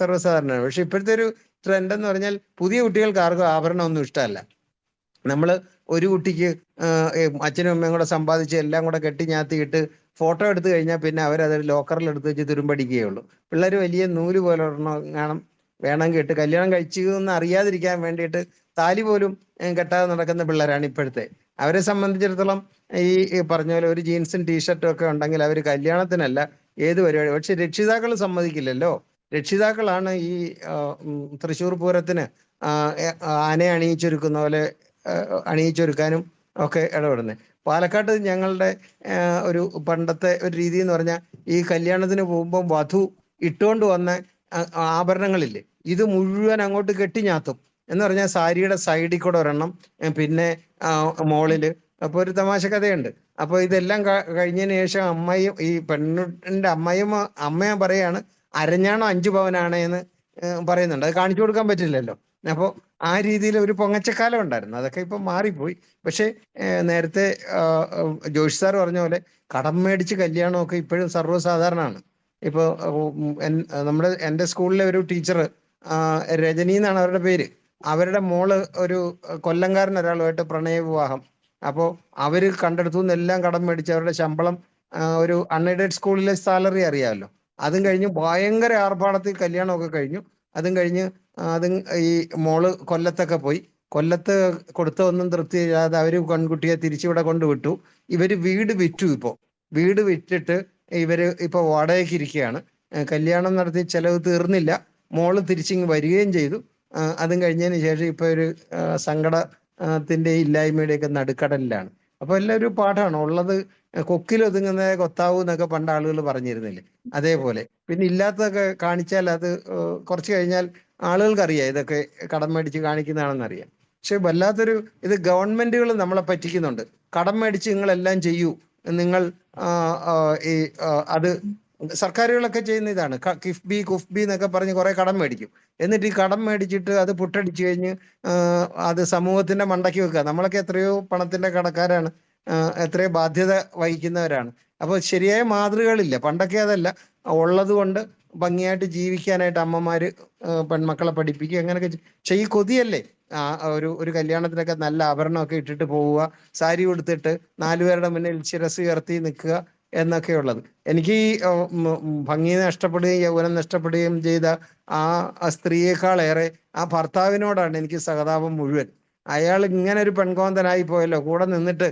സർവ്വസാധാരണമാണ്. പക്ഷെ ഇപ്പോഴത്തെ ഒരു ട്രെൻഡ് എന്ന് പറഞ്ഞാൽ പുതിയ കുട്ടികൾക്ക് ആർക്കും ആഭരണം ഒന്നും ഇഷ്ടമല്ല. നമ്മൾ ഒരു കുട്ടിക്ക് അച്ഛനും അമ്മയും കൂടെ സമ്പാദിച്ച് എല്ലാം കൂടെ കെട്ടി ഞാത്തിയിട്ട് ഫോട്ടോ എടുത്തു കഴിഞ്ഞാൽ പിന്നെ അവരത് ലോക്കറിൽ എടുത്ത് വെച്ച് തുരുമ്പടിക്കുകയുള്ളൂ. പിള്ളേർ വലിയ നൂല് പോലെ ഒരെണ്ണം വേണമെങ്കിൽ ഇട്ട് കല്യാണം കഴിച്ചു എന്ന് അറിയാതിരിക്കാൻ വേണ്ടിയിട്ട് താലി പോലും കെട്ടാതെ നടക്കുന്ന പിള്ളേരാണ് ഇപ്പോഴത്തെ. അവരെ സംബന്ധിച്ചിടത്തോളം ഈ പറഞ്ഞ പോലെ ഒരു ജീൻസും ടീഷർട്ടും ഒക്കെ ഉണ്ടെങ്കിൽ അവർ കല്യാണത്തിനല്ല ഏത് പരിപാടി. പക്ഷെ രക്ഷിതാക്കൾ സമ്മതിക്കില്ലല്ലോ. രക്ഷിതാക്കളാണ് ഈ തൃശ്ശൂർ പൂരത്തിന് ആനയെ അണിയിച്ചൊരുക്കുന്ന പോലെ അണിയിച്ചൊരുക്കാനും ഒക്കെ ഇടപെടുന്നത്. പാലക്കാട്ട് ഞങ്ങളുടെ ഒരു പണ്ടത്തെ ഒരു രീതി എന്ന് പറഞ്ഞാൽ ഈ കല്യാണത്തിന് പോകുമ്പോൾ വധു ഇട്ടുകൊണ്ട് വന്ന ആഭരണങ്ങളില്ലേ, ഇത് മുഴുവൻ അങ്ങോട്ട് കെട്ടിഞ്ഞാത്തും. എന്ന് പറഞ്ഞാൽ സാരിയുടെ സൈഡിൽ കൂടെ ഒരെണ്ണം, പിന്നെ മോളില്. അപ്പൊ ഒരു തമാശ കഥയുണ്ട്. അപ്പൊ ഇതെല്ലാം കഴിഞ്ഞതിന് ശേഷം അമ്മയും ഈ പെണ്ണിന്റെ അമ്മയും പറയാണ് അരഞ്ഞാണോ 5 പവനാണ് എന്ന് പറയുന്നുണ്ട്. അത് കാണിച്ചു കൊടുക്കാൻ പറ്റില്ലല്ലോ. അപ്പോൾ ആ രീതിയിൽ ഒരു പൊങ്ങച്ചക്കാലം ഉണ്ടായിരുന്നു. അതൊക്കെ ഇപ്പൊ മാറിപ്പോയി. പക്ഷെ നേരത്തെ ജോഷി സാർ പറഞ്ഞ പോലെ കടം മേടിച്ച് കല്യാണമൊക്കെ ഇപ്പോഴും സർവ്വസാധാരണമാണ്. ഇപ്പോൾ എൻ്റെ സ്കൂളിലെ ഒരു ടീച്ചർ രജനി എന്നാണ് അവരുടെ പേര്. അവരുടെ മോള് ഒരു കൊല്ലംകാരൻ ഒരാളുമായിട്ട് പ്രണയ വിവാഹം. അപ്പോൾ അവര് കണ്ടെടുത്തു നിന്നെല്ലാം കടം മേടിച്ച് അവരുടെ ശമ്പളം ഒരു അൺഎയ്ഡഡ് സ്കൂളിലെ സാലറി അറിയാമല്ലോ, അതും കഴിഞ്ഞ് ഭയങ്കര ആർഭാടത്തിൽ കല്യാണമൊക്കെ കഴിഞ്ഞു. അതും കഴിഞ്ഞ് ഈ മോള് കൊല്ലത്തൊക്കെ പോയി. കൊല്ലത്ത് കൊടുത്തൊന്നും തൃപ്തി ചെയ്യാതെ അവർ പെൺകുട്ടിയെ തിരിച്ചിവിടെ കൊണ്ടുവിട്ടു. ഇവര് വീട് വിറ്റു. ഇപ്പോൾ വീട് വിറ്റിട്ട് ഇവര് ഇപ്പൊ വാടകയ്ക്ക് ഇരിക്കുകയാണ്. കല്യാണം നടത്തി ചെലവ് തീർന്നില്ല. മോള് തിരിച്ചിങ്ങ് വരികയും ചെയ്തു. അതും കഴിഞ്ഞതിന് ശേഷം ഇപ്പൊ ഒരു സങ്കടത്തിന്റെ ഇല്ലായ്മയുടെയൊക്കെ നടുക്കടലിലാണ്. അപ്പൊ എല്ലാം ഒരു പാഠമാണ് ഉള്ളത്. കൊക്കിലൊതുങ്ങുന്ന കൊത്താവൂ എന്നൊക്കെ പണ്ട് ആളുകൾ പറഞ്ഞിരുന്നില്ലേ, അതേപോലെ. പിന്നെ ഇല്ലാത്തതൊക്കെ കാണിച്ചാൽ അത് കുറച്ച് കഴിഞ്ഞാൽ ആളുകൾക്കറിയാം ഇതൊക്കെ കടം മേടിച്ച് കാണിക്കുന്നതാണെന്നറിയാം. പക്ഷെ വല്ലാത്തൊരു ഇത് ഗവൺമെന്റുകൾ നമ്മളെ പറ്റിക്കുന്നുണ്ട്. കടം മേടിച്ച് നിങ്ങളെല്ലാം ചെയ്യൂ, നിങ്ങൾ അത് സർക്കാരുകളൊക്കെ ചെയ്യുന്ന ഇതാണ്. കിഫ്ബി കുഫ്ബി എന്നൊക്കെ പറഞ്ഞ് കുറെ കടം മേടിക്കും. എന്നിട്ട് ഈ കടം മേടിച്ചിട്ട് അത് പുട്ടടിച്ചു കഴിഞ്ഞ് അത് സമൂഹത്തിന്റെ മണ്ടയ്ക്ക് വെക്കുക. നമ്മളൊക്കെ എത്രയോ പണത്തിന്റെ കടക്കാരാണ്, എത്രയോ ബാധ്യത വഹിക്കുന്നവരാണ്. അപ്പോൾ ശരിയായ മാതൃകകളില്ല. പണ്ടൊക്കെ അതല്ല, ഉള്ളത് കൊണ്ട് ഭംഗിയായിട്ട് ജീവിക്കാനായിട്ട് അമ്മമാര് പെൺമക്കളെ പഠിപ്പിക്കുക, അങ്ങനെയൊക്കെ. പക്ഷെ ഈ കൊതിയല്ലേ ഒരു കല്യാണത്തിനൊക്കെ നല്ല ആഭരണമൊക്കെ ഇട്ടിട്ട് പോവുക, സാരി ഉടുത്തിട്ട് 4 പേരുടെ മുന്നിൽ ശിരസ് ഉയർത്തി നിൽക്കുക എന്നൊക്കെയുള്ളത്. എനിക്ക് ഈ ഭംഗി നഷ്ടപ്പെടുകയും യൗവനം നഷ്ടപ്പെടുകയും ചെയ്ത ആ സ്ത്രീയേക്കാളേറെ ആ ഭർത്താവിനോടാണ് എനിക്ക് സഹതാപം മുഴുവൻ. അയാൾ ഇങ്ങനെ ഒരു പെൺകോന്തനായി പോയല്ലോ, കൂടെ നിന്നിട്ട്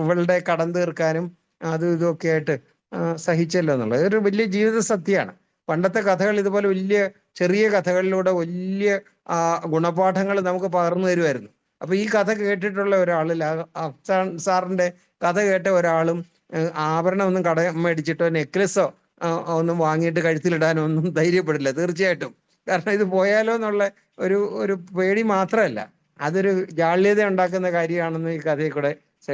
ഇവളുടെ കടം തീർക്കാനും അതും ഇതൊക്കെ ആയിട്ട് സഹിച്ചല്ലോ എന്നുള്ളത് ഒരു വലിയ ജീവിത സത്യമാണ്. പണ്ടത്തെ കഥകൾ ഇതുപോലെ വലിയ ചെറിയ കഥകളിലൂടെ വലിയ ഗുണപാഠങ്ങൾ നമുക്ക് പകർന്നു തരുമായിരുന്നു. അപ്പൊ ഈ കഥ കേട്ടിട്ടുള്ള ഒരാളിൽ സാറിന്റെ കഥ കേട്ട ഒരാളും ആഭരണം ഒന്നും കടം മേടിച്ചിട്ടോ നെക്ലസോ ഒന്നും വാങ്ങിയിട്ട് കഴുത്തിലിടാനോ ഒന്നും ധൈര്യപ്പെടില്ല, തീർച്ചയായിട്ടും. കാരണം ഇത് പോയാലോ എന്നുള്ള ഒരു പേടി മാത്രമല്ല, അതൊരു ജാള്യത ഉണ്ടാക്കുന്ന കാര്യമാണെന്ന് ഈ കഥയിൽ കൂടെ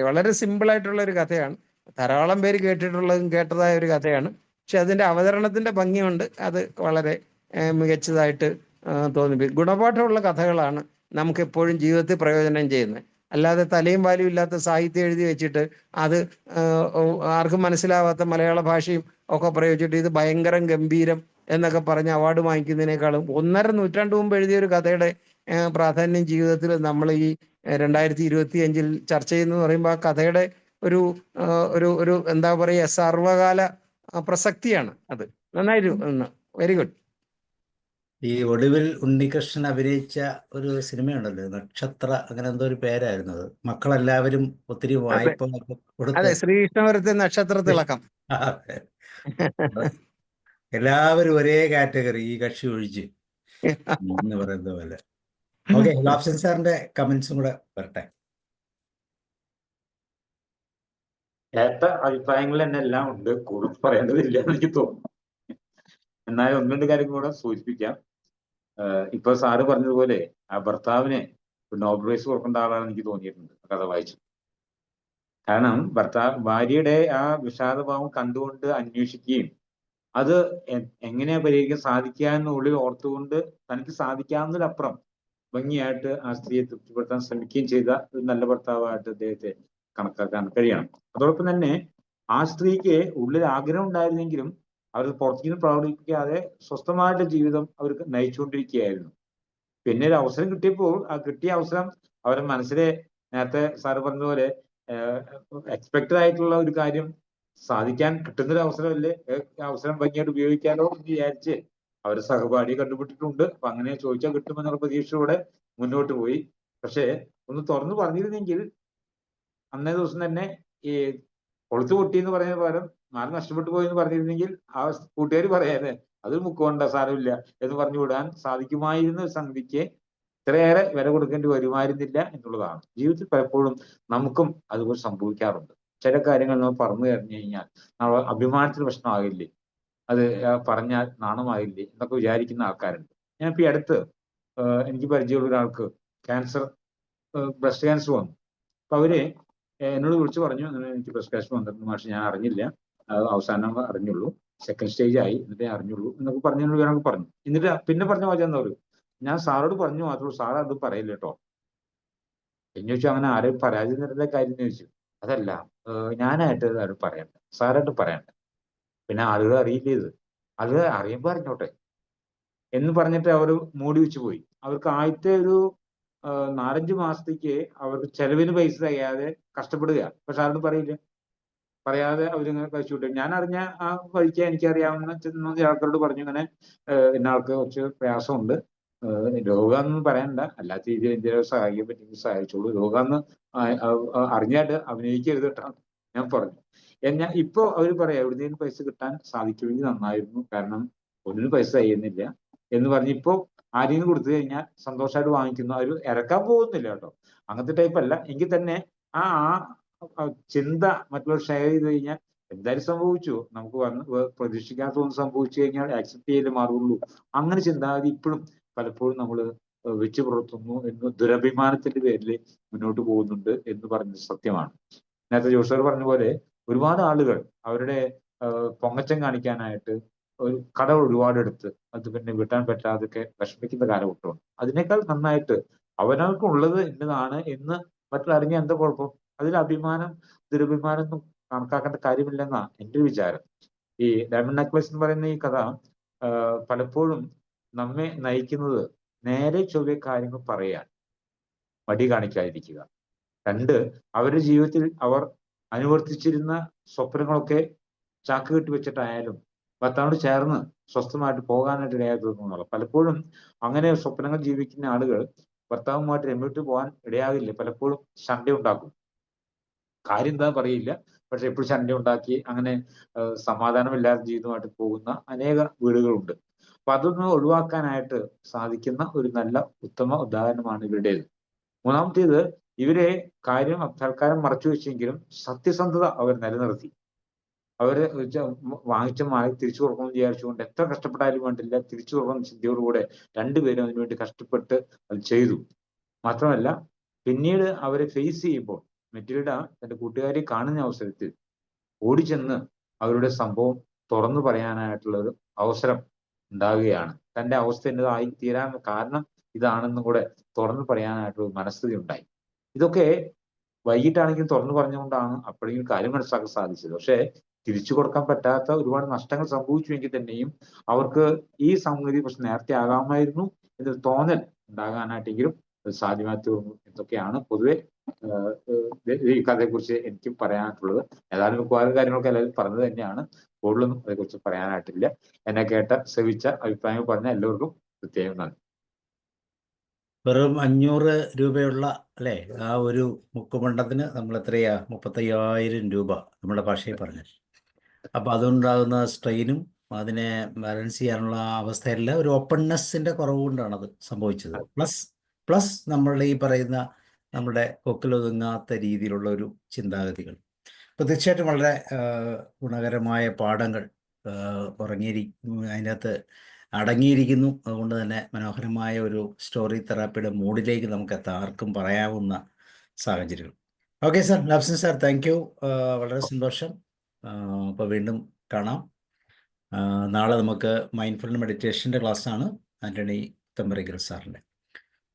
വളരെ സിമ്പിൾ ആയിട്ടുള്ള ഒരു കഥയാണ്. ധാരാളം പേര് കേട്ടിട്ടുള്ളതും കേട്ടതായ ഒരു കഥയാണ്. പക്ഷെ അതിന്റെ അവതരണത്തിന്റെ ഭംഗിയുണ്ട്, അത് വളരെ മികച്ചതായിട്ട് തോന്നിപ്പിക്കും. ഗുണപാഠമുള്ള കഥകളാണ് നമുക്ക് എപ്പോഴും ജീവിതത്തിൽ പ്രയോജനം ചെയ്യുന്നത്. അല്ലാതെ തലയും വാലും ഇല്ലാത്ത സാഹിത്യം എഴുതി വെച്ചിട്ട് അത് ആർക്കും മനസ്സിലാവാത്ത മലയാള ഭാഷയും ഒക്കെ പ്രയോഗിച്ചിട്ട് ഇത് ഭയങ്കരം ഗംഭീരം എന്നൊക്കെ പറഞ്ഞ് അവാർഡ് വാങ്ങിക്കുന്നതിനേക്കാളും 1.5 നൂറ്റാണ്ട് മുമ്പ് എഴുതിയ ഒരു കഥയുടെ പ്രാധാന്യം ജീവിതത്തിൽ നമ്മൾ ഈ 2025 ചർച്ച ചെയ്യുന്നത് പറയുമ്പോൾ ആ കഥയുടെ ഒരു ഒരു എന്താ പറയുക സർവകാല പ്രസക്തിയാണ് അത്. നന്നായിരുന്നു. Very good. ഈ ഒടുവിൽ ഉണ്ണികൃഷ്ണൻ അഭിനയിച്ച ഒരു സിനിമയുണ്ടല്ലോ, നക്ഷത്ര, അങ്ങനെ എന്തോ ഒരു പേരായിരുന്നു അത്. മക്കളെല്ലാവരും ഒത്തിരി അതെ വായ്പകളൊക്കെ കൊടുത്ത് അതെ, ശ്രീകൃഷ്ണപുരത്തെ നക്ഷത്ര തിളക്കം. അതെ. എല്ലാവരും ഒരേ കാറ്റഗറി, ഈ കക്ഷി ഒഴിച്ച് എന്ന് പറയുന്ന പോലെ. ഓക്കെ, ലാബ്സൻ സാറിന്റെ കമന്റ്സും കൂടെ വരട്ടെ. കേട്ട അഭിപ്രായങ്ങൾ തന്നെ എല്ലാം ഉണ്ട്, കൂടുതൽ പറയേണ്ടതില്ല എന്ന് എനിക്ക് തോന്നുന്നു. എന്നാലും ഒന്ന് രണ്ട് കാര്യം കൂടെ സൂചിപ്പിക്കാം. ഇപ്പൊ സാറ് പറഞ്ഞതുപോലെ ആ ഭർത്താവിന് നോബൽ പ്രൈസ് കൊടുക്കേണ്ട ആളാണ് എനിക്ക് തോന്നിയിട്ടുണ്ട് കഥ വായിച്ചു. കാരണം ഭാര്യയുടെ ആ വിഷാദഭാവം കണ്ടുകൊണ്ട് അന്വേഷിക്കുകയും അത് എങ്ങനെയാ പരിഹരിക്കാൻ സാധിക്കുക എന്നുള്ളിൽ ഓർത്തുകൊണ്ട് തനിക്ക് സാധിക്കാവുന്നതിലപ്പുറം ഭംഗിയായിട്ട് ആ സ്ത്രീയെ തൃപ്തിപ്പെടുത്താൻ ശ്രമിക്കുകയും ചെയ്ത ഒരു നല്ല ഭർത്താവായിട്ട് അദ്ദേഹത്തെ കണക്കാക്കാൻ കഴിയണം. അതോടൊപ്പം തന്നെ ആ സ്ത്രീക്ക് ഉള്ളിൽ ആഗ്രഹം ഉണ്ടായിരുന്നെങ്കിലും അവർ പുറത്തേക്ക് പ്രകടിപ്പിക്കാതെ സ്വസ്ഥമായിട്ട് ജീവിതം അവർക്ക് നയിച്ചുകൊണ്ടിരിക്കുകയായിരുന്നു. പിന്നെ ഒരു അവസരം കിട്ടിയപ്പോൾ ആ കിട്ടിയ അവസരം അവരുടെ മനസ്സിലെ, നേരത്തെ സാറ് പറഞ്ഞതുപോലെ എക്സ്പെക്റ്റഡ് ആയിട്ടുള്ള ഒരു കാര്യം സാധിക്കാൻ കിട്ടുന്നൊരു അവസരമല്ലേ, അവസരം ഭംഗിയായിട്ട് ഉപയോഗിക്കാലോ എന്ന് വിചാരിച്ച് അവർ സഹപാഠിയെ കണ്ടുപിടിച്ചിട്ടുണ്ട്. അപ്പൊ അങ്ങനെ ചോദിച്ചാൽ കിട്ടുമെന്നുള്ള പ്രതീക്ഷയോടെ മുന്നോട്ട് പോയി. പക്ഷെ ഒന്ന് തുറന്നു പറഞ്ഞിരുന്നെങ്കിൽ അന്നേ ദിവസം തന്നെ ഈ കൊളുത്തു പൊട്ടി എന്ന് പറയുന്ന പകരം നാല് നഷ്ടപ്പെട്ടു പോയി എന്ന് പറഞ്ഞിരുന്നെങ്കിൽ ആ കൂട്ടുകാർ പറയാതെ അതൊരു മുക്കുകൊണ്ട സാരമില്ല എന്ന് പറഞ്ഞു വിടാൻ സാധിക്കുമായിരുന്ന സംഗതിക്ക് ഇത്രയേറെ വില കൊടുക്കേണ്ടി വരുമായിരുന്നില്ല എന്നുള്ളതാണ്. ജീവിതത്തിൽ പലപ്പോഴും നമുക്കും അതുപോലെ സംഭവിക്കാറുണ്ട്. ചില കാര്യങ്ങൾ നമ്മൾ പറഞ്ഞു കഴിഞ്ഞു കഴിഞ്ഞാൽ നമ്മൾ അഭിമാനത്തിന് പ്രശ്നമാകില്ലേ, അത് പറഞ്ഞാൽ നാണമാകില്ലേ എന്നൊക്കെ വിചാരിക്കുന്ന ആൾക്കാരുണ്ട്. ഞാൻ ഇപ്പൊ ഈ അടുത്ത് എനിക്ക് പരിചയമുള്ള ഒരാൾക്ക് ബ്രസ്റ്റ് ക്യാൻസർ വന്നു. അപ്പൊ അവര് എന്നോട് വിളിച്ചു പറഞ്ഞു, അങ്ങനെ എനിക്ക് ബ്രസ്റ്റ് ക്യാൻസർ വന്നിട്ടുണ്ട് പക്ഷെ ഞാൻ അറിഞ്ഞില്ല, അവസാനം അറിഞ്ഞുള്ളൂ, സെക്കൻഡ് സ്റ്റേജ് ആയി എന്നിട്ടേ അറിഞ്ഞുള്ളൂ എന്നൊക്കെ പറഞ്ഞു. എന്നിട്ട് പിന്നെ പറഞ്ഞ വാചകം എന്താ പറയുക, ഞാൻ സാറോട് പറഞ്ഞു മാത്രമേ സാർ അത് പറയില്ല കേട്ടോ എന്ന് ചോദിച്ചു. അങ്ങനെ ആരും പരാജയം നേരിടുന്ന കാര്യം എന്ന് ചോദിച്ചു. അതല്ല, ഞാനായിട്ട് ആരും പറയണ്ട, സാറായിട്ട് പറയണ്ട, പിന്നെ ആളുകൾ അറിയില്ല, അത് അറിയുമ്പോൾ അറിഞ്ഞോട്ടെ എന്ന് പറഞ്ഞിട്ട് അവർ മൂടി വെച്ച് പോയി. അവർക്ക് ആദ്യത്തെ ഒരു 4-5 മാസത്തേക്ക് അവർക്ക് ചെലവിന് പൈസ തികയാതെ കഷ്ടപ്പെടുക. പക്ഷെ ആരോടും പറയില്ല, പറയാതെ അവരിങ്ങനെ കഴിച്ചു വിട്ടു. ഞാൻ അറിഞ്ഞ ആ വഴിക്ക് എനിക്കറിയാവുന്ന ആൾക്കാരോട് പറഞ്ഞു, ഇങ്ങനെ ഇന്ന ആൾക്ക് കുറച്ച് പ്രയാസമുണ്ട്, രോഗമെന്ന് പറയണ്ട, അല്ലാത്ത രീതിയിൽ എന്തെങ്കിലും സഹായിക്കാൻ പറ്റുമെങ്കിൽ സഹായിച്ചോളൂ, രോഗമെന്ന് അറിഞ്ഞായിട്ട് അഭിനയിക്കരുത് കേട്ടോ ഞാൻ പറഞ്ഞു. എന്നാൽ ഇപ്പൊ അവർ പറയാം എവിടുന്നേലും പൈസ കിട്ടാൻ സാധിക്കുമെങ്കിൽ നന്നായിരുന്നു, കാരണം ഒന്നിനും പൈസ ചെയ്യുന്നില്ല എന്ന് പറഞ്ഞ് ഇപ്പോ ആരെയും കൊടുത്തു കഴിഞ്ഞാൽ സന്തോഷമായിട്ട് വാങ്ങിക്കുന്നു. അവർ ഇറക്കാൻ പോകുന്നില്ല കേട്ടോ, അങ്ങനത്തെ ടൈപ്പ് അല്ല. എങ്കിൽ തന്നെ ആ ചിന്ത മറ്റുള്ളവർ ഷെയർ ചെയ്ത് കഴിഞ്ഞാൽ എന്തായാലും സംഭവിച്ചു, നമുക്ക് പ്രതീക്ഷിക്കാത്തൊന്നും സംഭവിച്ചു കഴിഞ്ഞാൽ ആക്സെപ്റ്റ് ചെയ്തേ മാറുള്ളൂ. അങ്ങനെ ചിന്താഗതി ഇപ്പോഴും പലപ്പോഴും നമ്മൾ വെച്ചു പുറത്തുന്നു എന്ന് ദുരഭിമാനത്തിന്റെ പേരിൽ മുന്നോട്ട് പോകുന്നുണ്ട് എന്ന് പറഞ്ഞത് സത്യമാണ്. നേരത്തെ ജോഷർ പറഞ്ഞ പോലെ ഒരുപാട് ആളുകൾ അവരുടെ പൊങ്ങച്ചം കാണിക്കാനായിട്ട് ഒരു കടകൾ ഒരുപാട് എടുത്ത് അത് പിന്നെ വീട്ടാൻ പറ്റാതൊക്കെ വിഷമിക്കുന്ന കാലഘട്ടമാണ്. അതിനേക്കാൾ നന്നായിട്ട് അവനവർക്കുള്ളത് എന്നതാണ് എന്ന് മറ്റുള്ളറിഞ്ഞ എന്താ കുഴപ്പം? അതിൽ അഭിമാനം ദുരഭിമാനം ഒന്നും കണക്കാക്കേണ്ട കാര്യമില്ലെന്നാ എൻ്റെ ഒരു വിചാരം. ഈ ഡയമണ്ട് നെക്ലസ് എന്ന് പറയുന്ന ഈ കഥ പലപ്പോഴും നമ്മെ നയിക്കുന്നത് നേരെ ചൊവ്വേ കാര്യങ്ങൾ പറയാൻ മടി കാണിക്കാതിരിക്കുക. 2, അവരുടെ ജീവിതത്തിൽ അവർ അനുവർത്തിച്ചിരുന്ന സ്വപ്നങ്ങളൊക്കെ ചാക്ക് കെട്ടി വെച്ചിട്ടായാലും ഭർത്താവിനോട് ചേർന്ന് സ്വസ്ഥമായിട്ട് പോകാനായിട്ട് ഇടയാക്കുക. പലപ്പോഴും അങ്ങനെ സ്വപ്നങ്ങൾ ജീവിക്കുന്ന ആളുകൾ ഭർത്താവുമായിട്ട് രമ്യത്ത് പോകാൻ ഇടയാകില്ല, പലപ്പോഴും ശണ്ട ഉണ്ടാക്കും. കാര്യം എന്താ പറയില്ല, പക്ഷെ എപ്പോഴും ശണ്ട ഉണ്ടാക്കി അങ്ങനെ സമാധാനമില്ലാത്ത ജീവിതമായിട്ട് പോകുന്ന അനേക വീടുകളുണ്ട്. അപ്പൊ അതൊന്നും ഒഴിവാക്കാനായിട്ട് സാധിക്കുന്ന ഒരു നല്ല ഉത്തമ ഉദാഹരണമാണ് ഇവരുടേത്. മൂന്നാമത്തേത്, ഇവരെ കാര്യം തൽക്കാലം മറച്ചു വെച്ചെങ്കിലും സത്യസന്ധത അവർ നിലനിർത്തി. അവര് വാങ്ങിച്ച മാല തിരിച്ചു കൊടുക്കണമെന്ന് വിചാരിച്ചുകൊണ്ട് എത്ര കഷ്ടപ്പെട്ടാലും വേണ്ടില്ല, തിരിച്ചു കൊടുക്കുന്ന ചിന്തയോടുകൂടെ രണ്ടുപേരും അതിനുവേണ്ടി കഷ്ടപ്പെട്ട് അത് ചെയ്തു. മാത്രമല്ല പിന്നീട് അവരെ ഫേസ് ചെയ്യുമ്പോൾ മെറ്റിൽഡ തന്റെ കൂട്ടുകാരെ കാണുന്ന അവസരത്തിൽ ഓടിച്ചെന്ന് അവരുടെ സംഭവം തുറന്നു പറയാനായിട്ടുള്ള ഒരു അവസരം ഉണ്ടാവുകയാണ്. തന്റെ അവസ്ഥ എന്നതായി തീരാൻ കാരണം ഇതാണെന്നും കൂടെ തുറന്നു പറയാനായിട്ടുള്ള മനസ്ഥിതി ഉണ്ടായി. ഇതൊക്കെ വൈകിട്ടാണെങ്കിലും തുറന്നു പറഞ്ഞുകൊണ്ടാണ് അപ്പോഴെങ്കിലും കാര്യം മനസ്സിലാക്കാൻ സാധിച്ചത്. പക്ഷേ തിരിച്ചു കൊടുക്കാൻ പറ്റാത്ത ഒരുപാട് നഷ്ടങ്ങൾ സംഭവിച്ചുവെങ്കിൽ തന്നെയും അവർക്ക് ഈ സാമൂഹിക പ്രശ്നം നേരത്തെ ആകാമായിരുന്നു എന്നൊരു തോന്നൽ ഉണ്ടാകാനായിട്ടെങ്കിലും അത് സാധ്യമായി തീർന്നു എന്നൊക്കെയാണ് പൊതുവെ ഈ കഥയെക്കുറിച്ച് എനിക്കും പറയാനായിട്ടുള്ളത്. ഏതായാലും മിക്കവാറും കാര്യങ്ങളൊക്കെ എല്ലാവരും പറഞ്ഞത് തന്നെയാണ്. കൂടുതലൊന്നും അതേക്കുറിച്ച് പറയാനായിട്ടില്ല. എന്നെ ശ്രവിച്ച അഭിപ്രായങ്ങൾ പറഞ്ഞ എല്ലാവർക്കും പ്രത്യേകം നന്ദി. വെറും 500 രൂപയുള്ള അല്ലേ ആ ഒരു മുക്കുമണ്ഡത്തിന് നമ്മൾ എത്രയാ 35,000 രൂപ നമ്മുടെ ഭാഷയിൽ പറഞ്ഞാൽ. അപ്പോൾ അതുകൊണ്ടാകുന്ന സ്ട്രെയിനും അതിനെ ബാലൻസ് ചെയ്യാനുള്ള അവസ്ഥയെല്ലാം ഒരു ഓപ്പൺനെസ്സിൻ്റെ കുറവ് കൊണ്ടാണ് അത് സംഭവിച്ചത്. പ്ലസ് നമ്മളുടെ ഈ പറയുന്ന നമ്മുടെ കൊക്കിലൊതുങ്ങാത്ത രീതിയിലുള്ള ഒരു ചിന്താഗതികൾ. അപ്പോൾ തീർച്ചയായിട്ടും വളരെ ഗുണകരമായ പാഠങ്ങൾ അതിനകത്ത് അടങ്ങിയിരിക്കുന്നു. അതുകൊണ്ട് തന്നെ മനോഹരമായ ഒരു സ്റ്റോറി തെറാപ്പിയുടെ മൂഡിലേക്ക് നമുക്ക് എത്താം, ആർക്കും പറയാവുന്ന സാഹചര്യങ്ങൾ. Okay sir, Labson sir, thank you. വളരെ സന്തോഷം. അപ്പോൾ വീണ്ടും കാണാം. നാളെ നമുക്ക് മൈൻഡ്ഫുൾ മെഡിറ്റേഷൻ്റെ ക്ലാസ്സാണ്, ആൻ്റണി തമ്പരഗിൽ സാറിൻ്റെ.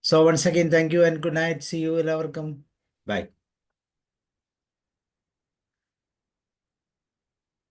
So once again thank you and good night. See you എല്ലാവർക്കും. ബൈ.